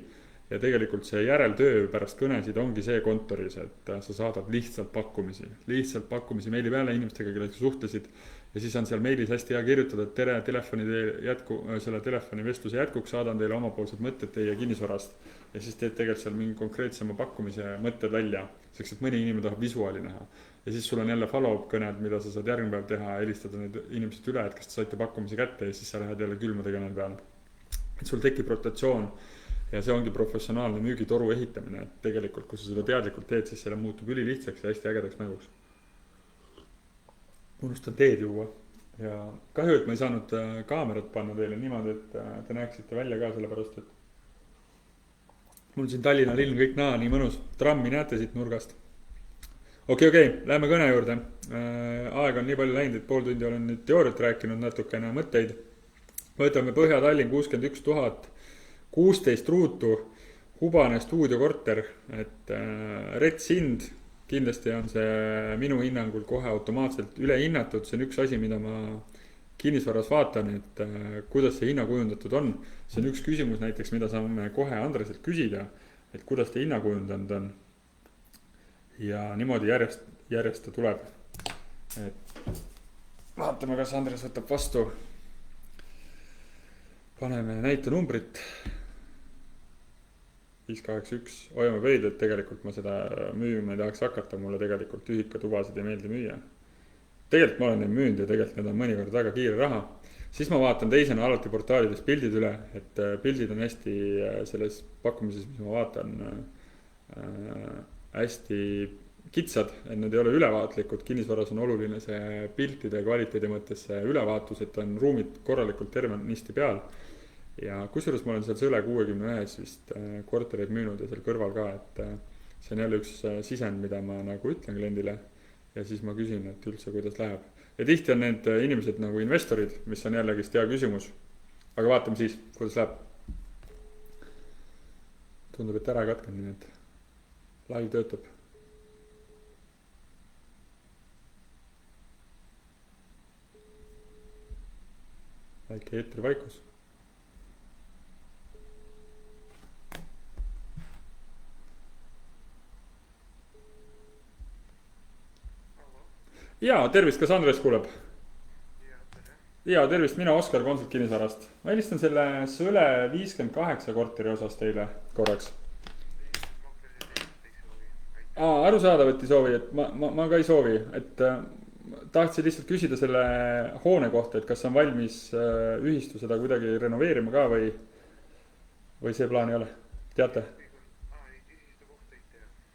[SPEAKER 1] ja tegelikult see järeltöö pärast kõnesid ongi see kontoris, et sa saadad lihtsalt pakkumisi meili peale inimestega, kellega suhtlesid ja siis on seal meilis hästi hea kirjutada, et tere, selle telefoni vestluse jätkuks saadan teile omapoolsed mõtted teie kinnisvarast ja siis teed tegelikult seal mingi konkreetsema pakkumise mõtted välja, seks et mõni inimene tahab visuaali näha. Ja siis sul on jälle follow-up kõned, mida sa saad järgmine päev teha, helistada need inimesed üle, et kas te saite pakkumise kätte ja siis sa lähed jälle külmade kõnede peale. Et sul tekib rotatsioon ja see ongi professionaalne müügitoru ehitamine, et tegelikult kui sa seda teadlikult teed, siis selle muutub ülilihtsaks ja hästi ägedaks mänguks. Unustan teed juua ja kahju, et ma ei saanud kaamerat panna teile niimoodi, et te näeksite välja ka sellepärast, et mul siin Tallinna linn kõik nii mõnus, trammi näete siit nurgast. Okei, läheme kõne juurde. Aeg on nii palju läinud, et pool tundi olen nüüd teooriat rääkinud, natukene mõtteid. Võtame Põhja-Tallinn 61 000, 16 ruutu, hubane stuudiokorter, et rets hind, kindlasti on see minu hinnangul kohe automaatselt ülehinnatud. See on üks asi, mida ma kinnisvaras vaatan, et kuidas see hinna kujundatud on. See on üks küsimus näiteks, mida saame kohe Andreselt küsida, et kuidas te hinna kujundanud on. Ja niimoodi järjest ta tuleb. Et vaatame, kas Andres võtab vastu. Paneme näite numbrit 581. Hoiame veidi, et tegelikult ma seda müüma ei tahaks hakata. Mulle tegelikult ühikatubasid ei meeldi müüa. Tegelikult ma olen neid müünud ja tegelikult need on mõnikord väga kiire raha. Siis ma vaatan teisena alati portaalides pildid üle, et pildid on hästi selles pakkumises, mis ma vaatan, hästi kitsad, et need ei ole ülevaatlikud. Kinnisvaras on oluline see piltide kvaliteedi mõttes see ülevaatus, et on ruumid korralikult tervenisti peal. Ja kusjuures ma olen seal Sõle 61 vist kortereid müünud ja seal kõrval ka, et see on jälle üks sisend, mida ma nagu ütlen kliendile ja siis ma küsin, et üldse kuidas läheb. Ja tihti on need inimesed nagu investorid, mis on jällegi hea küsimus. Aga vaatame siis, kuidas läheb. Tundub, et ära ei katkenud, nii et live töötab. Väike eetrivaikus. Jaa, tervist, kas Andres kuuleb? Jaa, tervist, mina Oskar Konsult Kinnisvarast. Ma helistan selle Sõle 58 korteri osas teile korraks. Arusaadav, et ei soovi, et ma ka ei soovi, et tahtsin lihtsalt küsida selle hoone kohta, et kas on valmis ühistu seda kuidagi renoveerima ka või see plaan ei ole, teate?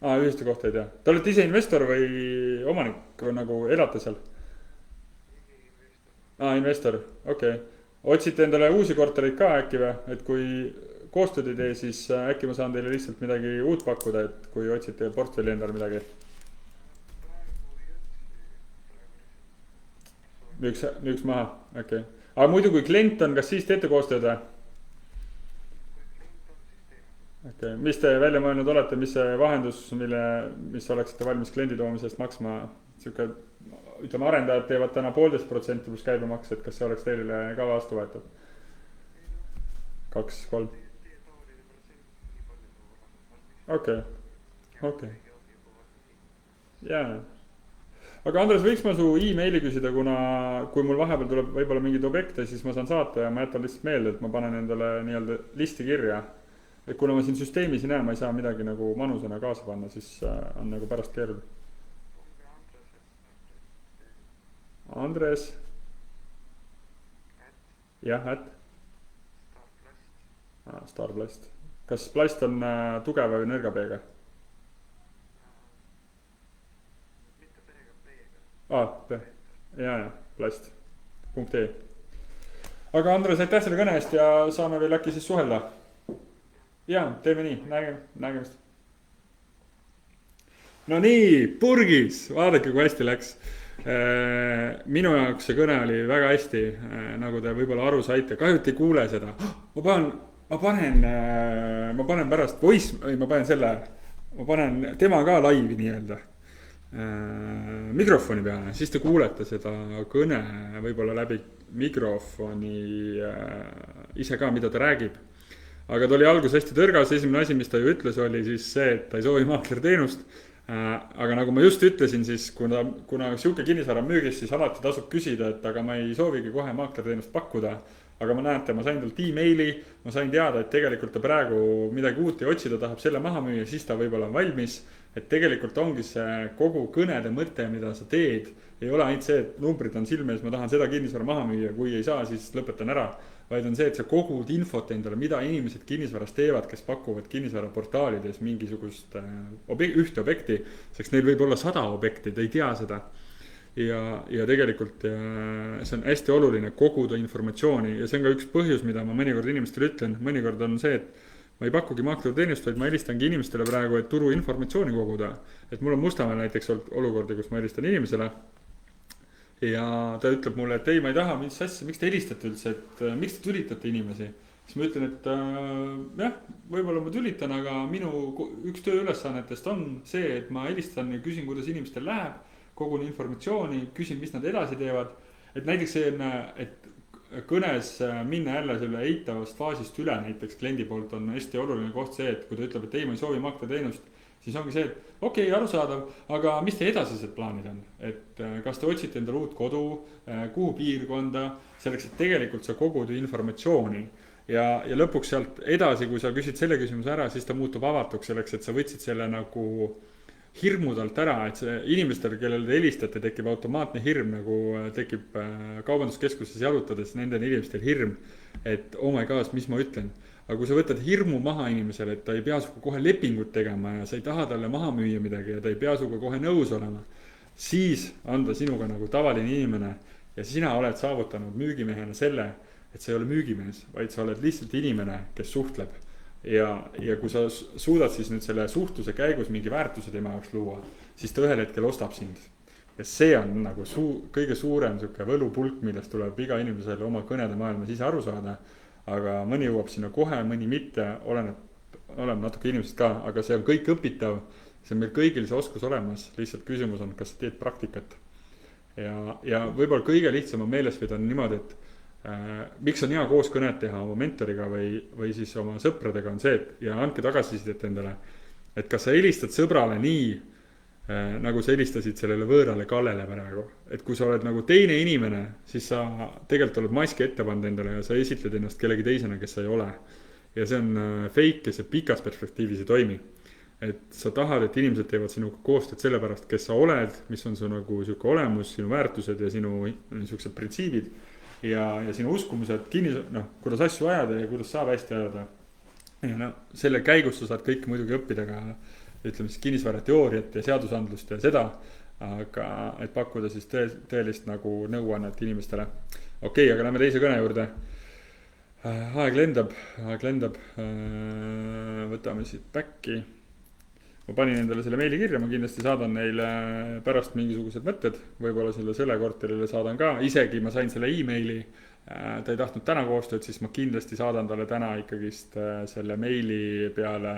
[SPEAKER 1] Ühistu kohta ei tea. Te olete ise investor või omanik või nagu elate seal? Investor, okei. Otsite endale uusi kortereid ka äkki või? Et kui koostööd ei tee, siis äkki ma saan teile lihtsalt midagi uut pakkuda, et kui otsite portfelli endale midagi. Müüks maha, okei. Aga muidu kui klient on, kas siis teete koostööd või? Okay. Mis te välja mõelnud olete, mis see vahendus, mis oleksite valmis kliendi toomisest maksma? Siuke, ütleme, arendajad teevad täna 1,5% pluss käibemaks, et kas see oleks teile ka vastu võetud? 2-3? Okei. Jaa. Aga Andres, võiks ma su e-maili küsida, kui mul vahepeal tuleb võib-olla mingid objekte, siis ma saan saata ja ma jätan lihtsalt meelde, et ma panen endale nii-öelda listi kirja. Et kuna ma siin süsteemis ei näe, ma ei saa midagi nagu manusena kaasa panna, siis on nagu pärast keeruline. Andres. Jah, Starplast. Kas plast on tugeva või nõrga B-ga? Jaa, plast.ee. Aga Andres, aitäh selle kõne eest ja saame veel äkki siis suhelda. Jaa, teeme nii, nägemist. No nii, purgis, vaadake kui hästi läks. Minu jaoks see kõne oli väga hästi, nagu te võib-olla aru saite, kahjuti ei kuule seda. Ma panen pärast voice, ma panen tema ka laivi nii-öelda mikrofoni peale, siis te kuulete seda kõne võib-olla läbi mikrofoni ise ka, mida ta räägib. Aga ta oli algus hästi tõrgas, esimene asi, mis ta ju ütles, oli siis see, et ta ei soovi maaklerteenust. Aga nagu ma just ütlesin, siis kuna siuke kinnisvara müügis, siis alati tasub küsida, et aga ma ei soovigi kohe maaklerteenust pakkuda. Aga ma näete, ma sain talt e-maili, ma sain teada, et tegelikult ta praegu midagi uut ei otsida, tahab selle maha müüa, siis ta võib-olla on valmis. Et tegelikult ongi see kogu kõnede mõte, mida sa teed, ei ole ainult see, et numbrid on silme ees, ma tahan seda kinnisvara maha müüa, kui ei saa, siis lõpetan ära. Vaid on see, et sa kogud infot endale, mida inimesed kinnisvaras teevad, kes pakuvad kinnisvaraportaalides mingisugust ühte objekti, sest neil võib olla 100 objekti, ta ei tea seda. Ja tegelikult see on hästi oluline koguda informatsiooni ja see on ka üks põhjus, mida ma mõnikord inimestele ütlen. Mõnikord on see, et ma ei pakugi maaklerteenust, vaid ma helistangi inimestele praegu, et turu informatsiooni koguda. Et mul on Mustamäel näiteks olukordi, kus ma helistan inimesele ja ta ütleb mulle, et ei, ma ei taha, miks te helistate üldse, et miks te tülitate inimesi. Siis ma ütlen, et jah, võib-olla ma tülitan, aga minu üks tööülesannetest on see, et ma helistan ja küsin, kuidas inimestel läheb, kogun informatsiooni, küsin, mis nad edasi teevad. Et näiteks see on, et kõnes minna jälle selle eitavast faasist üle, näiteks kliendi poolt on hästi oluline koht see, et kui ta ütleb, et ei, ma ei soovi maaklerteenust, siis ongi see, et okei, arusaadav, aga mis te edasised plaanid on? Et kas te otsite endale uut kodu, kuhu piirkonda, selleks, et tegelikult sa kogud informatsiooni. Ja lõpuks sealt edasi, kui sa küsid selle küsimuse ära, siis ta muutub avatuks selleks, et sa võtsid selle nagu hirmudalt ära, et see inimestel, kellele te helistate, tekib automaatne hirm, nagu tekib kaubanduskeskuses jalutades nendel inimestel hirm, et oh my god, mis ma ütlen. Aga kui sa võtad hirmu maha inimesele, et ta ei pea suga kohe lepingut tegema ja sa ei taha talle maha müüa midagi ja ta ei pea suga kohe nõus olema, siis on ta sinuga nagu tavaline inimene ja sina oled saavutanud müügimehena selle, et sa ei ole müügimees, vaid sa oled lihtsalt inimene, kes suhtleb ja kui sa suudad siis nüüd selle suhtluse käigus mingi väärtuse tema jaoks luua, siis ta ühel hetkel ostab sind. Ja see on nagu kõige suurem siuke võlupulk, millest tuleb iga inimesel oma kõnede maailmas ise aru saada. Aga mõni jõuab sinna kohe, mõni mitte, oleneb natuke inimesest ka, aga see on kõik õpitav. See on meil kõigil see oskus olemas, lihtsalt küsimus on, kas sa teed praktikat. Ja võib-olla kõige lihtsam on meeles pidada niimoodi, et miks on hea koos kõnet teha oma mentoriga või siis oma sõpradega on see, et ja andke tagasisidet endale, et kas sa helistad sõbrale nii, nagu sa helistasid sellele võõrale Kallele praegu. Et kui sa oled nagu teine inimene, siis sa tegelikult oled maski ette pannud endale ja sa esitled ennast kellegi teisena, kes sa ei ole. Ja see on fake ja see pikas perspektiivis ei toimi. Et sa tahad, et inimesed teevad sinuga koostööd sellepärast, kes sa oled, mis on su nagu siuke olemus, sinu väärtused ja sinu niisugused printsiibid ja sinu uskumused, kuidas asju ajada ja kuidas saab hästi ajada. Ja selle käigus sa saad kõik muidugi õppida ka ütleme siis kinnisvara teooriat ja seadusandlust ja seda, aga et pakkuda siis tõelist nagu nõuannet inimestele. Okei, aga lähme teise kõne juurde. Aeg lendab. Võtame siit backi. Ma panin endale selle meili kirja, ma kindlasti saadan neile pärast mingisugused mõtted, võib-olla selle korterile saadan ka, isegi ma sain selle e-maili, ta ei tahtnud täna koostööd, siis ma kindlasti saadan talle täna ikkagist selle meili peale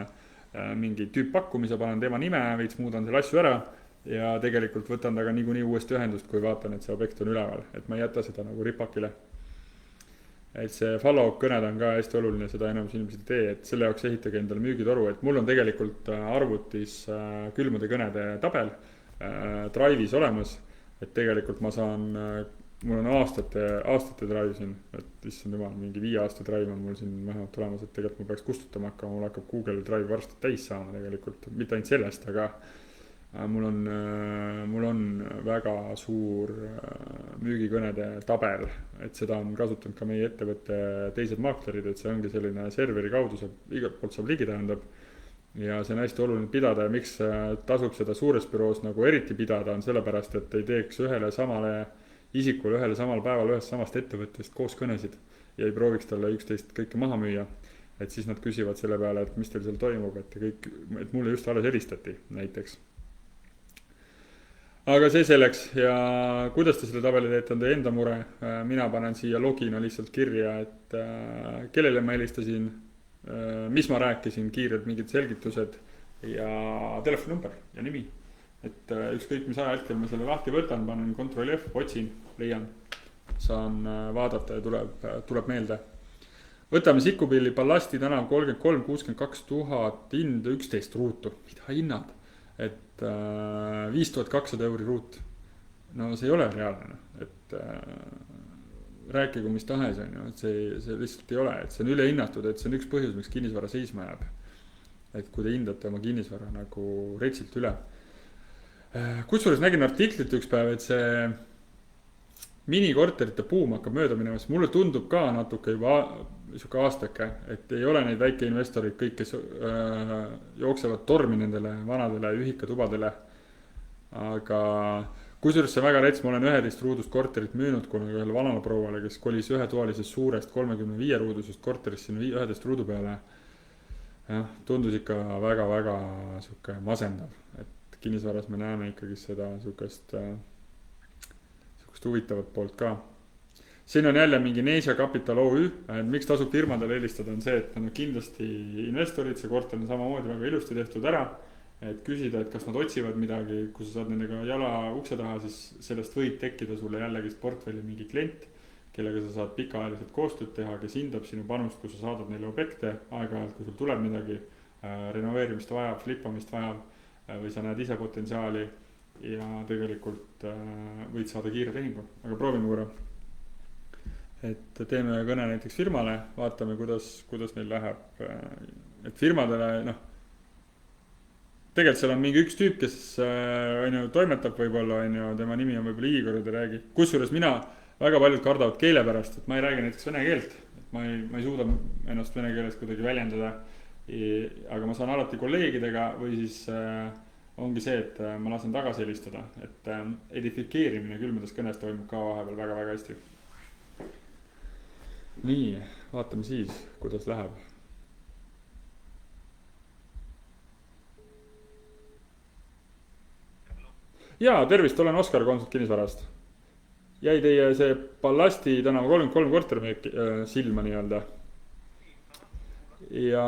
[SPEAKER 1] mingi tüüppakkumise, panen tema nime, veits muudan selle asju ära ja tegelikult võtan taga niikuinii uuesti ühendust, kui vaatan, et see objekt on üleval, et ma ei jäta seda nagu ripakile. Et see follow-up kõned on ka hästi oluline, seda enamus inimesed ei tee, et selle jaoks ehitage endale müügitoru, et mul on tegelikult arvutis külmade kõnede tabel Drive'is olemas, et tegelikult ma saan, mul on aastate Drive siin, et issand jumal, mingi 5 aasta Drive on mul siin vähemalt olemas, et tegelikult ma peaks kustutama hakkama, mul hakkab Google Drive varsti täis saama tegelikult, mitte ainult sellest, aga mul on väga suur müügikõnede tabel, et seda on kasutanud ka meie ettevõtte teised maaklerid, et see ongi selline serveri kaudu, igalt poolt saab ligi tähendab. Ja see on hästi oluline pidada ja miks tasub seda suures büroos nagu eriti pidada on sellepärast, et ei teeks ühele samale isikule ühele samal päeval ühest samast ettevõttest koos kõnesid ja ei prooviks talle üksteist kõike maha müüa. Et siis nad küsivad selle peale, et mis teil seal toimub, et mulle just alles helistati näiteks. Aga see selleks ja kuidas te selle tabeli teete on teie enda mure. Mina panen siia logina lihtsalt kirja, et kellele ma helistasin, mis ma rääkisin, kiired mingid selgitused ja telefoninumber ja nimi. Et ükskõik mis ajahetkel ma selle lahti võtan, panen Ctrl F, otsin, leian, saan vaadata ja tuleb meelde. Võtame Sikupilli Ballasti tänav 33 62 000 hind 11 ruutu. Mida hinnad? Et 5200 € ruut. No see ei ole reaalne, et rääkigu mis tahes on ju, et see lihtsalt ei ole, et see on ülehinnatud, et see on üks põhjus, miks kinnisvara seisma jääb. Et kui te hindate oma kinnisvara nagu retsilt üle. Kusjuures nägin artiklit üks päev, et see minikorterite buum hakkab mööda minema, sest mulle tundub ka natuke juba siuke aastake, et ei ole neid väikeinvestorid kõik, kes jooksevad tormi nendele vanadele ühikatubadele. Aga kusjuures see väga rets, ma olen 11 ruudust korterit müünud kunagi ühele vanale prouale, kes kolis ühetoalisest suurest 35 ruudusest korterist sinna 11 ruudu peale. Ja, tundus ikka väga-väga siuke masendav, et kinnisvaras me näeme ikkagi seda siukest huvitavat poolt ka. Siin on jälle mingi Neesia Capital OÜ, miks tasub firmadele helistada on see, et on kindlasti investorid, see korter on samamoodi väga ilusti tehtud ära, et küsida, et kas nad otsivad midagi, kui sa saad nendega jala ukse taha, siis sellest võib tekkida sulle jällegi portfelli mingi klient, kellega sa saad pikaajaliselt koostööd teha, kes hindab sinu panust, kui sa saadad neile objekte, aeg-ajalt, kui sul tuleb midagi, renoveerimist vajab, flippamist vajab või sa näed ise potentsiaali ja tegelikult võid saada kiire tehingu, aga proovime korra. Et teeme kõne näiteks firmale, vaatame kuidas neil läheb, et firmadele, tegelikult seal on mingi üks tüüp, kes toimetab võib-olla, tema nimi on võib-olla Igor, ta räägi. Kusjuures mina väga paljud kardavad keele pärast, et ma ei räägi näiteks vene keelt, et ma ei suuda ennast vene keeles kuidagi väljendada, aga ma saan alati kolleegidega või siis ongi see, et ma lasen tagasi helistada, et edifikeerimine külmades kõnes toimub ka vahepeal väga-väga hästi. Nii, vaatame siis, kuidas läheb. jaa, tervist, olen Oskar Konsult kinnisvarast. Jäi teie see Ballasti tänava 33 kortermüüki silma nii-öelda. Ja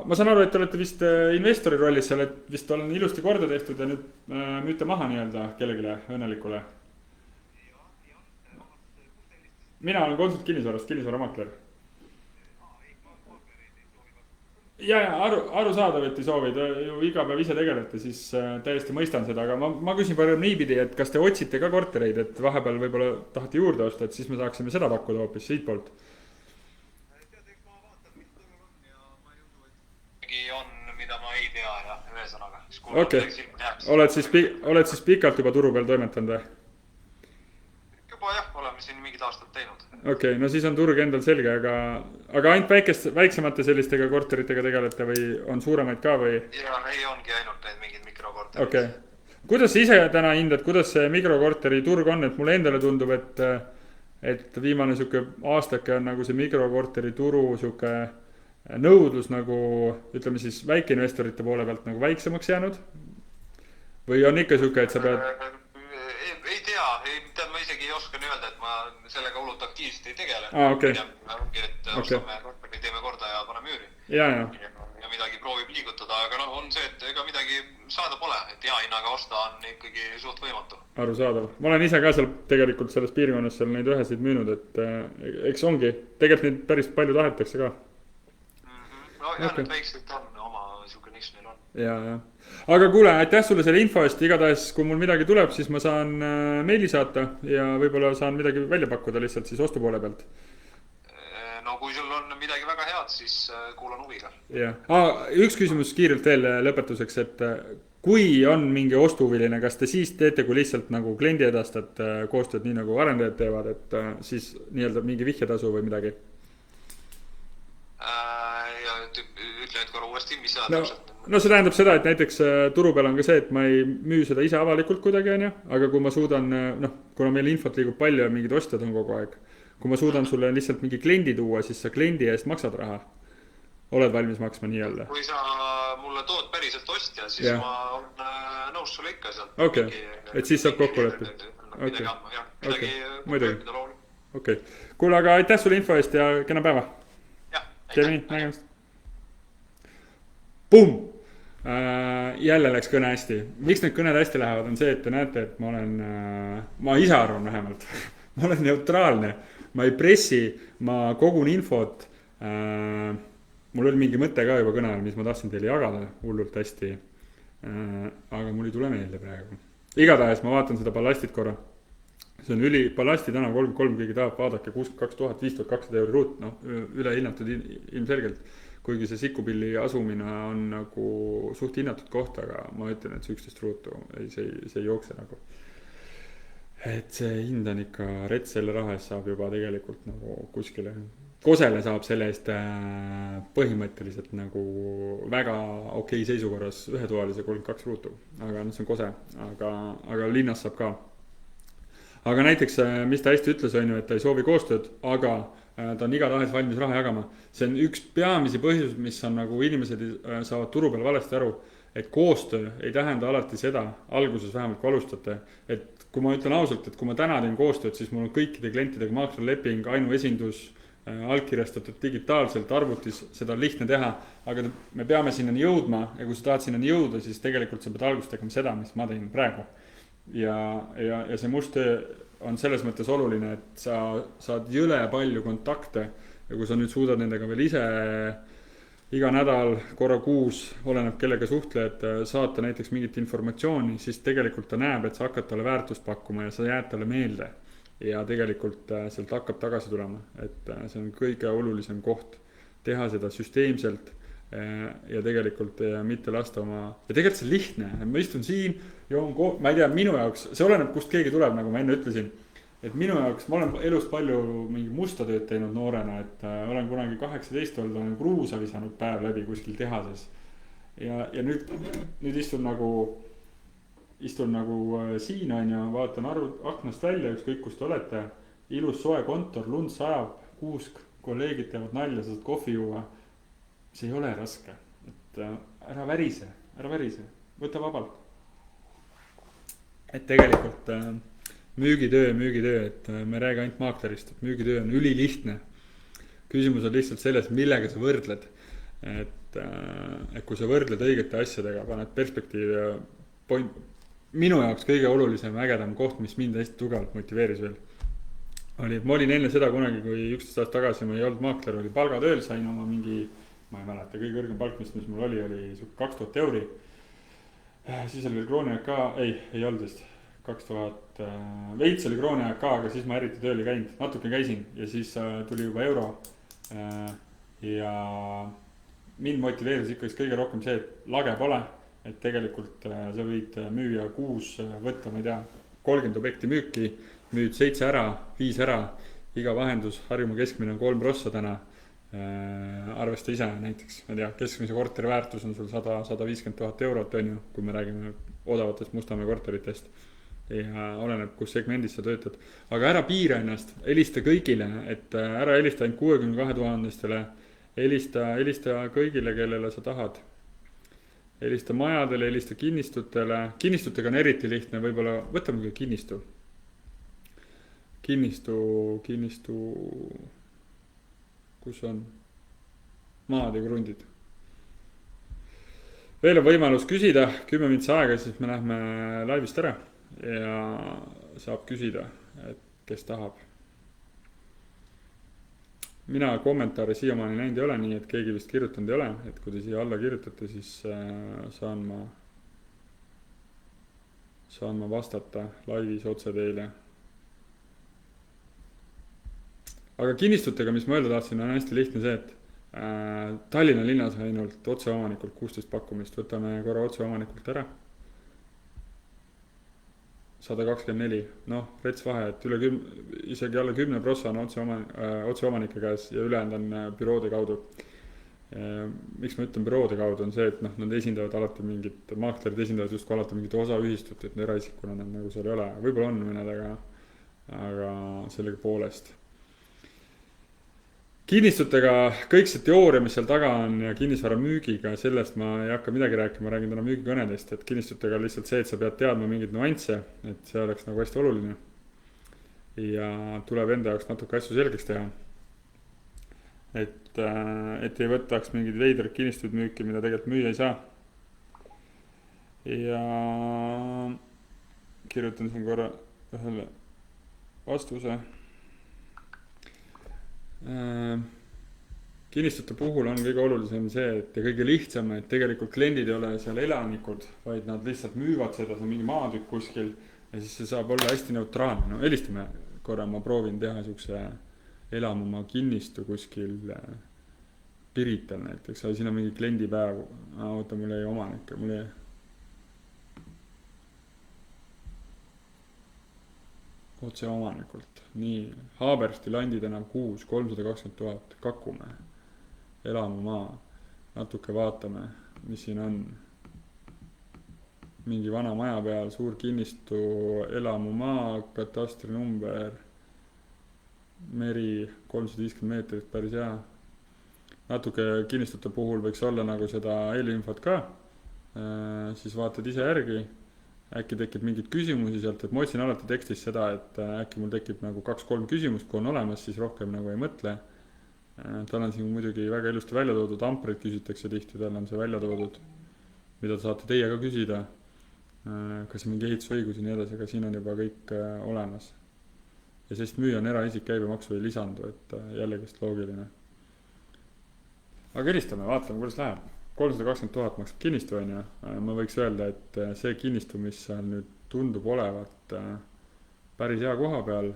[SPEAKER 1] ma saan aru, et te olete vist investori rollis seal, et vist on ilusti korda tehtud ja nüüd müüte maha nii-öelda kellegile õnnelikule. mina olen Konsult kinnisvarast, kinnisvaramakler. Arusaadav, et ei soovi, te ju iga päev ise tegelete, siis täiesti mõistan seda, aga ma küsin parem niipidi, et kas te otsite ka kortereid, et vahepeal võib-olla tahate juurde osta, et siis me saaksime seda pakkuda hoopis siitpoolt.
[SPEAKER 2] on, mida ma ei tea ja ühesõnaga, siis kui
[SPEAKER 1] okei
[SPEAKER 2] midagi silma jääb,
[SPEAKER 1] oled siis pikalt juba turu peal toimetanud või?
[SPEAKER 2] juba jah, oleme siin mingid aastad teinud.
[SPEAKER 1] Okei, no siis on turg endal selge, aga ainult väiksemate sellistega korteritega tegelete või on suuremaid ka või?
[SPEAKER 2] ja ei ongi ainult need mingid mikrokorterid.
[SPEAKER 1] Okei. Kuidas sa ise täna hindad, kuidas see mikrokorteri turg on, et mulle endale tundub, et viimane sihuke aastake on nagu see mikrokorteri turu sihuke nõudlus nagu ütleme siis väikeinvestorite poole pealt nagu väiksemaks jäänud? Või on ikka sihuke, et sa pead...
[SPEAKER 2] ei tea, ma isegi ei oska nii öelda, et ma sellega hullult aktiivselt ei tegele.
[SPEAKER 1] Okei.
[SPEAKER 2] Ongi, et ostame korteri, teeme korda ja paneme müüri.
[SPEAKER 1] Ja
[SPEAKER 2] midagi proovib liigutada, aga on see, et ega midagi saada pole, et hea hinnaga osta on ikkagi suht võimatu.
[SPEAKER 1] Arusaadav. Ma olen ise ka seal tegelikult selles piirkonnas seal neid ühesid müünud, et eks ongi, tegelikult neid päris palju tahetakse ka.
[SPEAKER 2] No jah, need väikselt on, oma siuke nišs neil on.
[SPEAKER 1] Ja. Aga kuule, aitäh sulle selle info eest, igatahes kui mul midagi tuleb, siis ma saan meili saata ja võib-olla saan midagi välja pakkuda lihtsalt siis ostu poole pealt.
[SPEAKER 2] No kui sul on midagi väga head, siis kuulan huviga.
[SPEAKER 1] Jah. Üks küsimus kiirelt veel lõpetuseks, et kui on mingi ostuhuviline, kas te siis teete, kui lihtsalt nagu kliendi edastad koostööd nii nagu arendajad teevad, et siis nii-öelda mingi vihjetasu või midagi?
[SPEAKER 2] Ja ütle nüüd korra uuesti, mis seda täpselt?
[SPEAKER 1] No see tähendab seda, et näiteks turu peal on ka see, et ma ei müü seda ise avalikult kuidagi, on ju, aga kui ma suudan, kuna meil infot liigub palju ja mingid ostjad on kogu aeg, kui ma suudan sulle lihtsalt mingi kliendi tuua, siis sa kliendi eest maksad raha. Oled valmis maksma nii-öelda?
[SPEAKER 2] Kui sa mulle tood päriselt ostja, siis ma olen nõus sulle ikka sealt.
[SPEAKER 1] Okei, et siis saab kokku leppida.
[SPEAKER 2] Midagi andma, jah. Midagi
[SPEAKER 1] Okei. Kuule, aga aitäh sulle info eest ja kena päeva. Teeme nii, nägemist. Pumm! Jälle läks kõne hästi. Miks need kõned hästi lähevad, on see, et te näete, et ma ise arvan vähemalt. Ma olen neutraalne, ma ei pressi, ma kogun infot. Mul oli mingi mõte ka juba kõne ajal, mis ma tahtsin teile jagada hullult hästi. Aga mul ei tule meelde praegu. Igatahes ma vaatan seda ballastit korra. See on Ballasti tänav 33, keegi tahab vaadake 62 000, 5200 euri ruut, üle hinnatud ilmselgelt. Kuigi see Sikupilli asumine on nagu suht hinnatud koht, aga ma ütlen, et see 11 ruutu, see ei jookse nagu. Et see hind on ikka rets, selle raha eest saab juba tegelikult nagu kuskile Kosele saab selle eest põhimõtteliselt nagu väga okei seisukorras ühetoalise 32 ruutu, aga see on Kose, aga linnas saab ka. Aga näiteks, mis ta hästi ütles, on ju, et ta ei soovi koostööd, aga ta on igatahes valmis raha jagama. See on üks peamisi põhjus, mis on nagu inimesed saavad turu peal valesti aru, et koostöö ei tähenda alati seda, alguses vähemalt kui alustate, et kui ma ütlen ausalt, et kui ma täna teen koostööd, siis mul on kõikide klientidega maaklerleping, ainuesindus, allkirjastatud digitaalselt arvutis, seda on lihtne teha, aga me peame sinnani jõudma ja kui sa tahad sinnani jõuda, siis tegelikult sa pead alguses tegema seda, mis ma teen praegu. Ja see must töö on selles mõttes oluline, et sa saad jõle palju kontakte ja kui sa nüüd suudad nendega veel ise iga nädal, korra kuus, oleneb kellega suhtled, saata näiteks mingit informatsiooni, siis tegelikult ta näeb, et sa hakkad talle väärtust pakkuma ja sa jääd talle meelde ja tegelikult sealt hakkab tagasi tulema, et see on kõige olulisem koht teha seda süsteemselt ja tegelikult mitte lasta oma ja tegelikult see lihtne, ma istun siin ma ei tea, minu jaoks see oleneb kust keegi tuleb, nagu ma enne ütlesin, et minu jaoks, ma olen elus palju mingi musta tööd teinud noorena, et olen kunagi 18 olnud, olen kruusa visanud päev läbi kuskil tehases ja nüüd istun nagu siin on ja vaatan aknast välja, ükskõik kus te olete, ilus soe kontor, lund sajab, kuusk, kolleegid teevad nalja, saad kohvi juua. See ei ole raske, et ära värise, võta vabalt. et tegelikult müügitöö, et me ei räägi ainult maaklerist, et müügitöö on ülilihtne. Küsimus on lihtsalt selles, millega sa võrdled. Et kui sa võrdled õigete asjadega, paned perspektiivi ja point, minu jaoks kõige olulisem, ägedam koht, mis mind hästi tugevalt motiveeris veel, oli, et ma olin enne seda kunagi, kui 11 aastat tagasi ma ei olnud maakler, oli palgatööl, sain oma mingi, ma ei mäleta, kõige kõrgem palk, mis mul oli 2000 euri. Siis oli veel krooniaeg ka, ei olnud vist 2000, veits oli krooniaeg ka, aga siis ma eriti tööl ei käinud, natuke käisin ja siis tuli juba euro. Ja mind motiveeris ikkagi kõige rohkem see, et lage pole, et tegelikult sa võid müüa kuus võtta, ma ei tea, 30 objekti müüki, müüd 7 ära, 5 ära, iga vahendus, Harjumaa keskmine on 3 prossa täna. Arvesta ise näiteks, ma ei tea, keskmise korteri väärtus on sul 100-150 000 eurot, on ju, kui me räägime odavatest Mustamäe korteritest. Ja oleneb, kus segmendis sa töötad. Aga ära piira ennast, helista kõigile, et ära helista ainult 62 000-stele, helista kõigile, kellele sa tahad. Helista majadele, helista kinnistutele. Kinnistutega on eriti lihtne, võib-olla võtame ka kinnistu. Kinnistu, kus on maad ja krundid. Veel on võimalus küsida, 10 minutit aega, siis me lähme laivist ära ja saab küsida, et kes tahab. Mina kommentaare siiamaani näinud ei ole, nii et keegi vist kirjutanud ei ole, et kui te siia alla kirjutate, siis saan ma vastata laivis otse teile. Aga kinnistutega, mis ma öelda tahtsin, on hästi lihtne see, et Tallinna linnas on ainult otseomanikult 16 pakkumist, võtame korra otseomanikult ära. 124, noh, rets vahe, et isegi alla 10 prossa on otseomanike käes ja ülejäänud on büroode kaudu. Miks ma ütlen büroode kaudu, on see, et nad esindavad alati mingit, maaklerid esindavad justkui alati mingit osauhistut, et eraisikuna nad nagu seal ei ole, võib-olla on mõned, aga sellega poolest. Kinnistutega kõik see teooria, mis seal taga on ja kinnisvara müügiga, sellest ma ei hakka midagi rääkima, ma räägin täna müügikõnedest, et kinnistutega lihtsalt see, et sa pead teadma mingeid nuansse, et see oleks nagu hästi oluline. Ja tuleb enda jaoks natuke asju selgeks teha. Et ei võtaks mingid veidrid kinnistuid müüki, mida tegelikult müüa ei saa. Ja kirjutan siin korra ühele vastuse. Kinnistute puhul on kõige olulisem see, et kõige lihtsam, et tegelikult kliendid ei ole seal elanikud, vaid nad lihtsalt müüvad seda, see on mingi maatükk kuskil ja siis see saab olla hästi neutraalne. No helistame korra, ma proovin teha siukse elamumaa kinnistu kuskil Pirital näiteks, siin on mingi kliendipäev, oota, mul ei omanik, mul ei otse omanikult. Nii, Haabersti landi täna 320 000, Kakumäe, elamumaa, natuke vaatame, mis siin on. Mingi vana maja peal, suur kinnistu, elamumaa, katastri number, meri 350 meetrit, päris hea. Natuke kinnistute puhul võiks olla nagu seda eelinfot ka, siis vaatad ise järgi. Äkki tekib mingid küsimusi sealt, et ma otsin alati tekstis seda, et äkki mul tekib nagu 2-3 küsimust, kui on olemas, siis rohkem nagu ei mõtle. Tal on siin muidugi väga ilusti välja toodud, ampreid küsitakse tihti, tal on see välja toodud, mida saate teie ka küsida, kas mingi ehitusõigus ja nii edasi, aga siin on juba kõik olemas. Ja sest müüa on eraisik, käibemaksu ei lisandu, et jällegist loogiline. Aga helistame, vaatame, kuidas läheb. 320 000 maksab kinnistu on ja ma võiks öelda, et see kinnistu, mis seal nüüd tundub olevat päris hea koha peal,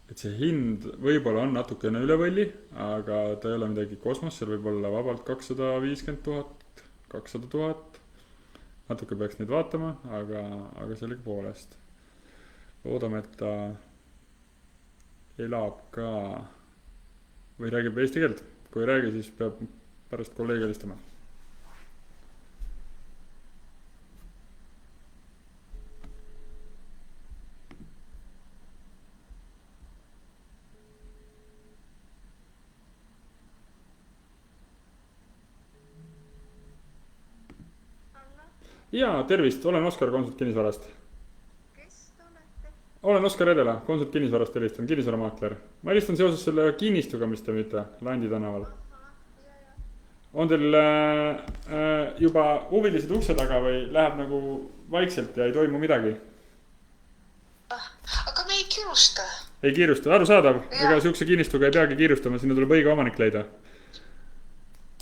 [SPEAKER 1] et see hind võib-olla on natukene üle võlli, aga ta ei ole midagi kosmos, seal võib olla vabalt 250 000, 200 000, natuke peaks neid vaatama, aga sellega poolest. Loodame, et ta elab ka või räägib eesti keelt. Kui ei räägi, siis peab pärast kolleegi helistama. Jaa, tervist, olen Oskar Konsult kinnisvarast.
[SPEAKER 3] Kes te olete?
[SPEAKER 1] Olen Oskar Edela, Konsult kinnisvarast helistan, kinnisvaramaakler. Ma helistan seoses selle kinnistuga, mis te müüte Landi tänaval.
[SPEAKER 3] Ahah, ja.
[SPEAKER 1] On teil juba huvilised ukse taga või läheb nagu vaikselt ja ei toimu midagi?
[SPEAKER 3] Aga me ei kiirusta.
[SPEAKER 1] Ei kiirusta, arusaadav.
[SPEAKER 3] Jaa.
[SPEAKER 1] Ega siukse kinnistuga ei peagi kiirustama, sinna tuleb õige omanik leida.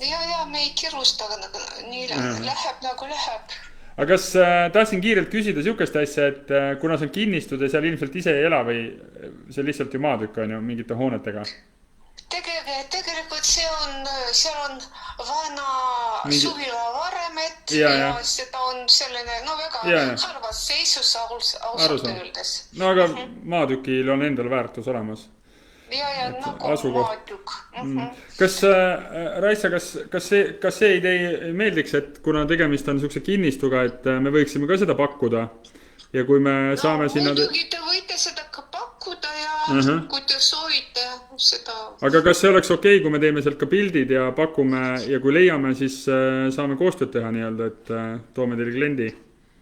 [SPEAKER 3] Ja me ei kiirusta, aga nii läheb nagu läheb.
[SPEAKER 1] Aga kas tahtsin kiirelt küsida siukest asja, et kuna see on kinnistud ja seal ilmselt ise ei ela või see lihtsalt ju maatükk on ju mingite hoonetega?
[SPEAKER 3] Tegelikult seal on vana suvila varemet
[SPEAKER 1] Ja.
[SPEAKER 3] ja seda on selline, no väga
[SPEAKER 1] Ja.
[SPEAKER 3] harvas seisus ausalt
[SPEAKER 1] Arusaadav.
[SPEAKER 3] öeldes.
[SPEAKER 1] No aga maatükil on endal väärtus olemas.
[SPEAKER 3] Ja nagu
[SPEAKER 1] asukoht.
[SPEAKER 3] maatükk.
[SPEAKER 1] Kas Raisa, kas see ei meeldiks, et kuna tegemist on siukse kinnistuga, et me võiksime ka seda pakkuda ja kui me saame sinna...
[SPEAKER 3] Muidugi te võite seda ka pakkuda ja kui te soovite seda...
[SPEAKER 1] Aga kas see oleks okei, kui me teeme sealt ka pildid ja pakume ja kui leiame, siis saame koostööd teha nii-öelda, et toome teile kliendi?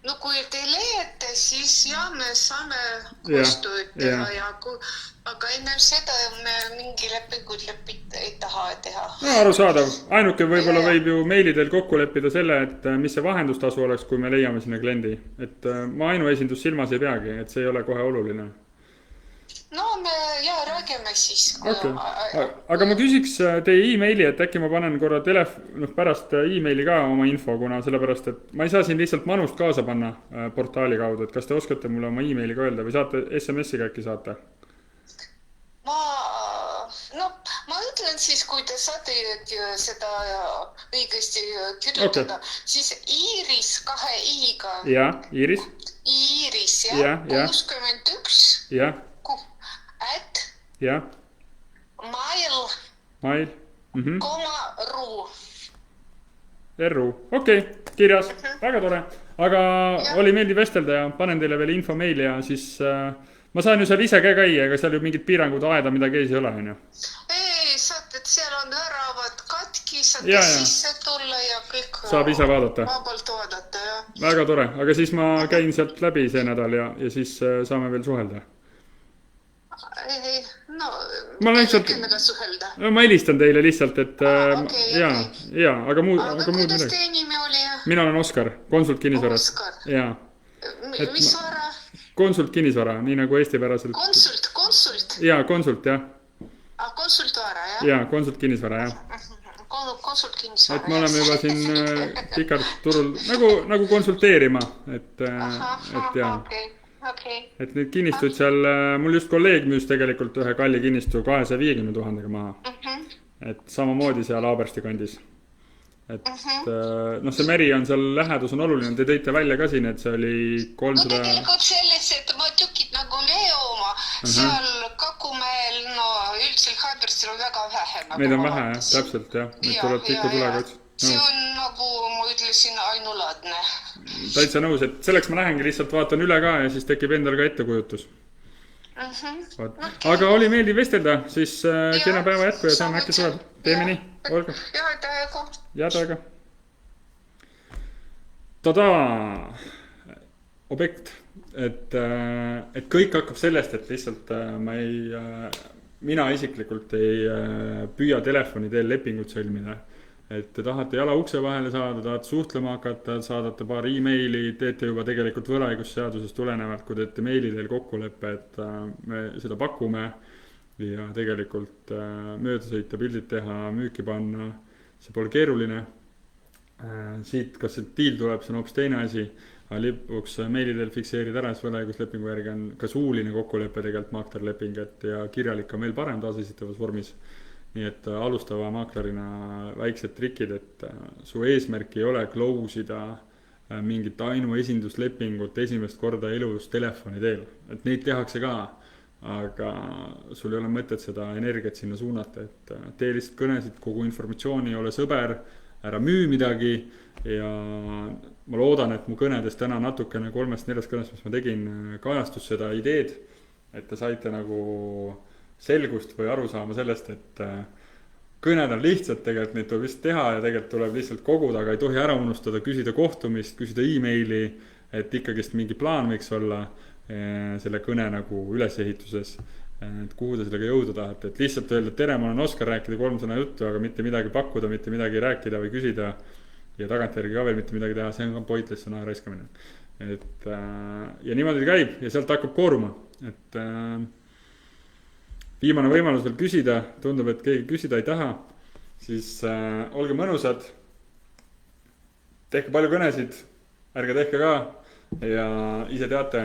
[SPEAKER 3] No kui te leiate, siis me saame koostööd teha aga ennem seda me mingi lepingut ei taha teha.
[SPEAKER 1] No arusaadav. Ainuke võib-olla võib ju meili teel kokku leppida selle, et mis see vahendustasu oleks, kui me leiame sinna kliendi. Et ma ainuesindus silmas ei peagi, et see ei ole kohe oluline.
[SPEAKER 3] No me räägime siis.
[SPEAKER 1] Okay. Aga ma küsiks teie e-maili, et äkki ma panen korra pärast e-maili ka oma info, kuna sellepärast, et ma ei saa siin lihtsalt manust kaasa panna portaali kaudu, et kas te oskate mulle oma e-maili ka öelda või saate SMS-iga äkki saate?
[SPEAKER 3] Ma ütlen siis, kui te saate seda õigesti kirjutada, siis Iiris 2 i-ga.
[SPEAKER 1] Ja, Iiris.
[SPEAKER 3] Iiris, 61.
[SPEAKER 1] Ja.
[SPEAKER 3] At.
[SPEAKER 1] Ja.
[SPEAKER 3] Mail.
[SPEAKER 1] Ru. Ru. Okei, kirjas. Väga tore. Aga oli meeldiv vestelda ja panen teile veel info meili ja siis... Ma saan ju seal ise ka käia, ega seal ju mingid piirangud aeda midagi ees ei ole, on ju?
[SPEAKER 3] Ei, saad, et seal on väravad katki, saate sisse tulla ja kõik...
[SPEAKER 1] Saab ise vaadata.
[SPEAKER 3] Vabalt vaadata, jah.
[SPEAKER 1] Väga tore, aga siis ma käin sealt läbi see nädal ja siis saame veel suhelda.
[SPEAKER 3] Ei, no...
[SPEAKER 1] Ma lihtsalt...
[SPEAKER 3] Kellega suhelda?
[SPEAKER 1] No ma helistan teile lihtsalt, et...
[SPEAKER 3] Okei.
[SPEAKER 1] Aga muud
[SPEAKER 3] kuidas
[SPEAKER 1] midagi.
[SPEAKER 3] teie nimi oli?
[SPEAKER 1] Mina olen Oskar, Konsult kinnisvarast.
[SPEAKER 3] Oskar.
[SPEAKER 1] Jaa.
[SPEAKER 3] Mis vara?
[SPEAKER 1] Konsult kinnisvara, nii nagu eestipäraselt.
[SPEAKER 3] Konsult?
[SPEAKER 1] Jaa, Konsult, jah.
[SPEAKER 3] Konsult vara, jah?
[SPEAKER 1] Jaa, Konsult kinnisvara, jah.
[SPEAKER 3] Konsult kinnisvara.
[SPEAKER 1] Et me oleme juba siin pikalt turul nagu konsulteerima, et jaa.
[SPEAKER 3] Okei.
[SPEAKER 1] Et need kinnistud seal, mul just kolleeg müüs tegelikult ühe kalli kinnistu 250 000 maha. Et samamoodi seal Aabersti kandis. Et see meri on seal lähedus on oluline, te tõite välja ka siin, et see oli 300...
[SPEAKER 3] No tegelikult sellised maatükid nagu meie oma, seal Kakumäel, üldse Haaberstil on väga vähe.
[SPEAKER 1] Neid on vähe, jah, täpselt, jah. Neid tuleb ikka tulega ots.
[SPEAKER 3] See on nagu, ma ütlesin, ainulaadne.
[SPEAKER 1] Täitsa nõus, et selleks ma lähengi lihtsalt vaatan üle ka ja siis tekib endal ka ettekujutus. Aga oli meeldiv vestelda, siis kena päeva jätku ja saame äkki suhelda. Teeme nii, olgu. Head aega. Objekt, et kõik hakkab sellest, et lihtsalt mina isiklikult ei püüa telefoni teel lepingut sõlmida. Et te tahate jala ukse vahele saada, tahate suhtlema hakata, saadate paar e-maili, teete juba tegelikult võlaõigusseadusest tulenevalt, kui teete meili teel kokkuleppe, et me seda pakume ja tegelikult mööda sõita, pildid teha, müüki panna, see pole keeruline. Siit, kas see diil tuleb, see on hoopis teine asi, aga lõpuks meili teel fikseerida ära, siis võlaõiguslepingu järgi on ka suuline kokkulepe tegelikult maaklerleping, et ja kirjalik on veel parem taasesitavas vormis. Nii et alustava maaklerina väiksed trikid, et su eesmärk ei ole klousida mingit ainuesinduslepingut esimest korda elus telefoni teel. Et neid tehakse ka, aga sul ei ole mõtet seda energiat sinna suunata, et tee lihtsalt kõnesid, kogu informatsiooni, ole sõber, ära müü midagi ja ma loodan, et mu kõnedes täna natukene 3-4 kõnes, mis ma tegin, kajastus seda ideed, et te saite nagu selgust või aru saama sellest, et kõned on lihtsalt, tegelikult neid tuleb lihtsalt teha ja tegelikult tuleb lihtsalt koguda, aga ei tohi ära unustada, küsida kohtumist, küsida emaili, et ikkagist mingi plaan võiks olla selle kõne nagu ülesehituses, et kuhu te sellega jõuda tahate, et lihtsalt öelda, et tere, ma olen Oskar, rääkida 3 sõna juttu, aga mitte midagi pakkuda, mitte midagi rääkida või küsida ja tagantjärgi ka veel mitte midagi teha, see on ka pointless, sõna raiskamine. Et ja niimoodi käib ja sealt hakkab kooruma, et viimane võimalus veel küsida, tundub, et keegi küsida ei taha, siis olge mõnusad, tehke palju kõnesid, ärge tehke ka ja ise teate,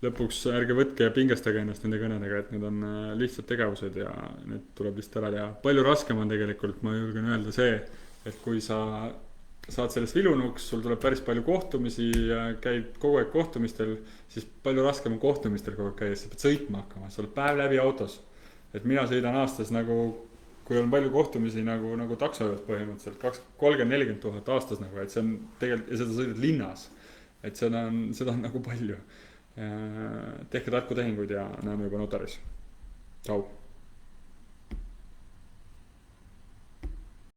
[SPEAKER 1] lõpuks ärge võtke ja pingestage ennast nende kõnedega, et need on lihtsad tegevused ja need tuleb lihtsalt ära teha. Palju raskem on tegelikult, ma julgen öelda see, et kui sa saad sellest vilunuks, sul tuleb päris palju kohtumisi ja käid kogu aeg kohtumistel, siis palju raskem on kohtumistel kogu aeg käia, sa pead sõitma hakkama, sa oled päev läbi autos. Et mina sõidan aastas nagu, kui on palju kohtumisi nagu taksojuht põhimõtteliselt, 30-40 000 aastas nagu, et see on tegelikult, ja seda sõidad linnas, et seda on nagu palju. Tehke tarku tehinguid ja näeme juba notaris. Tšau!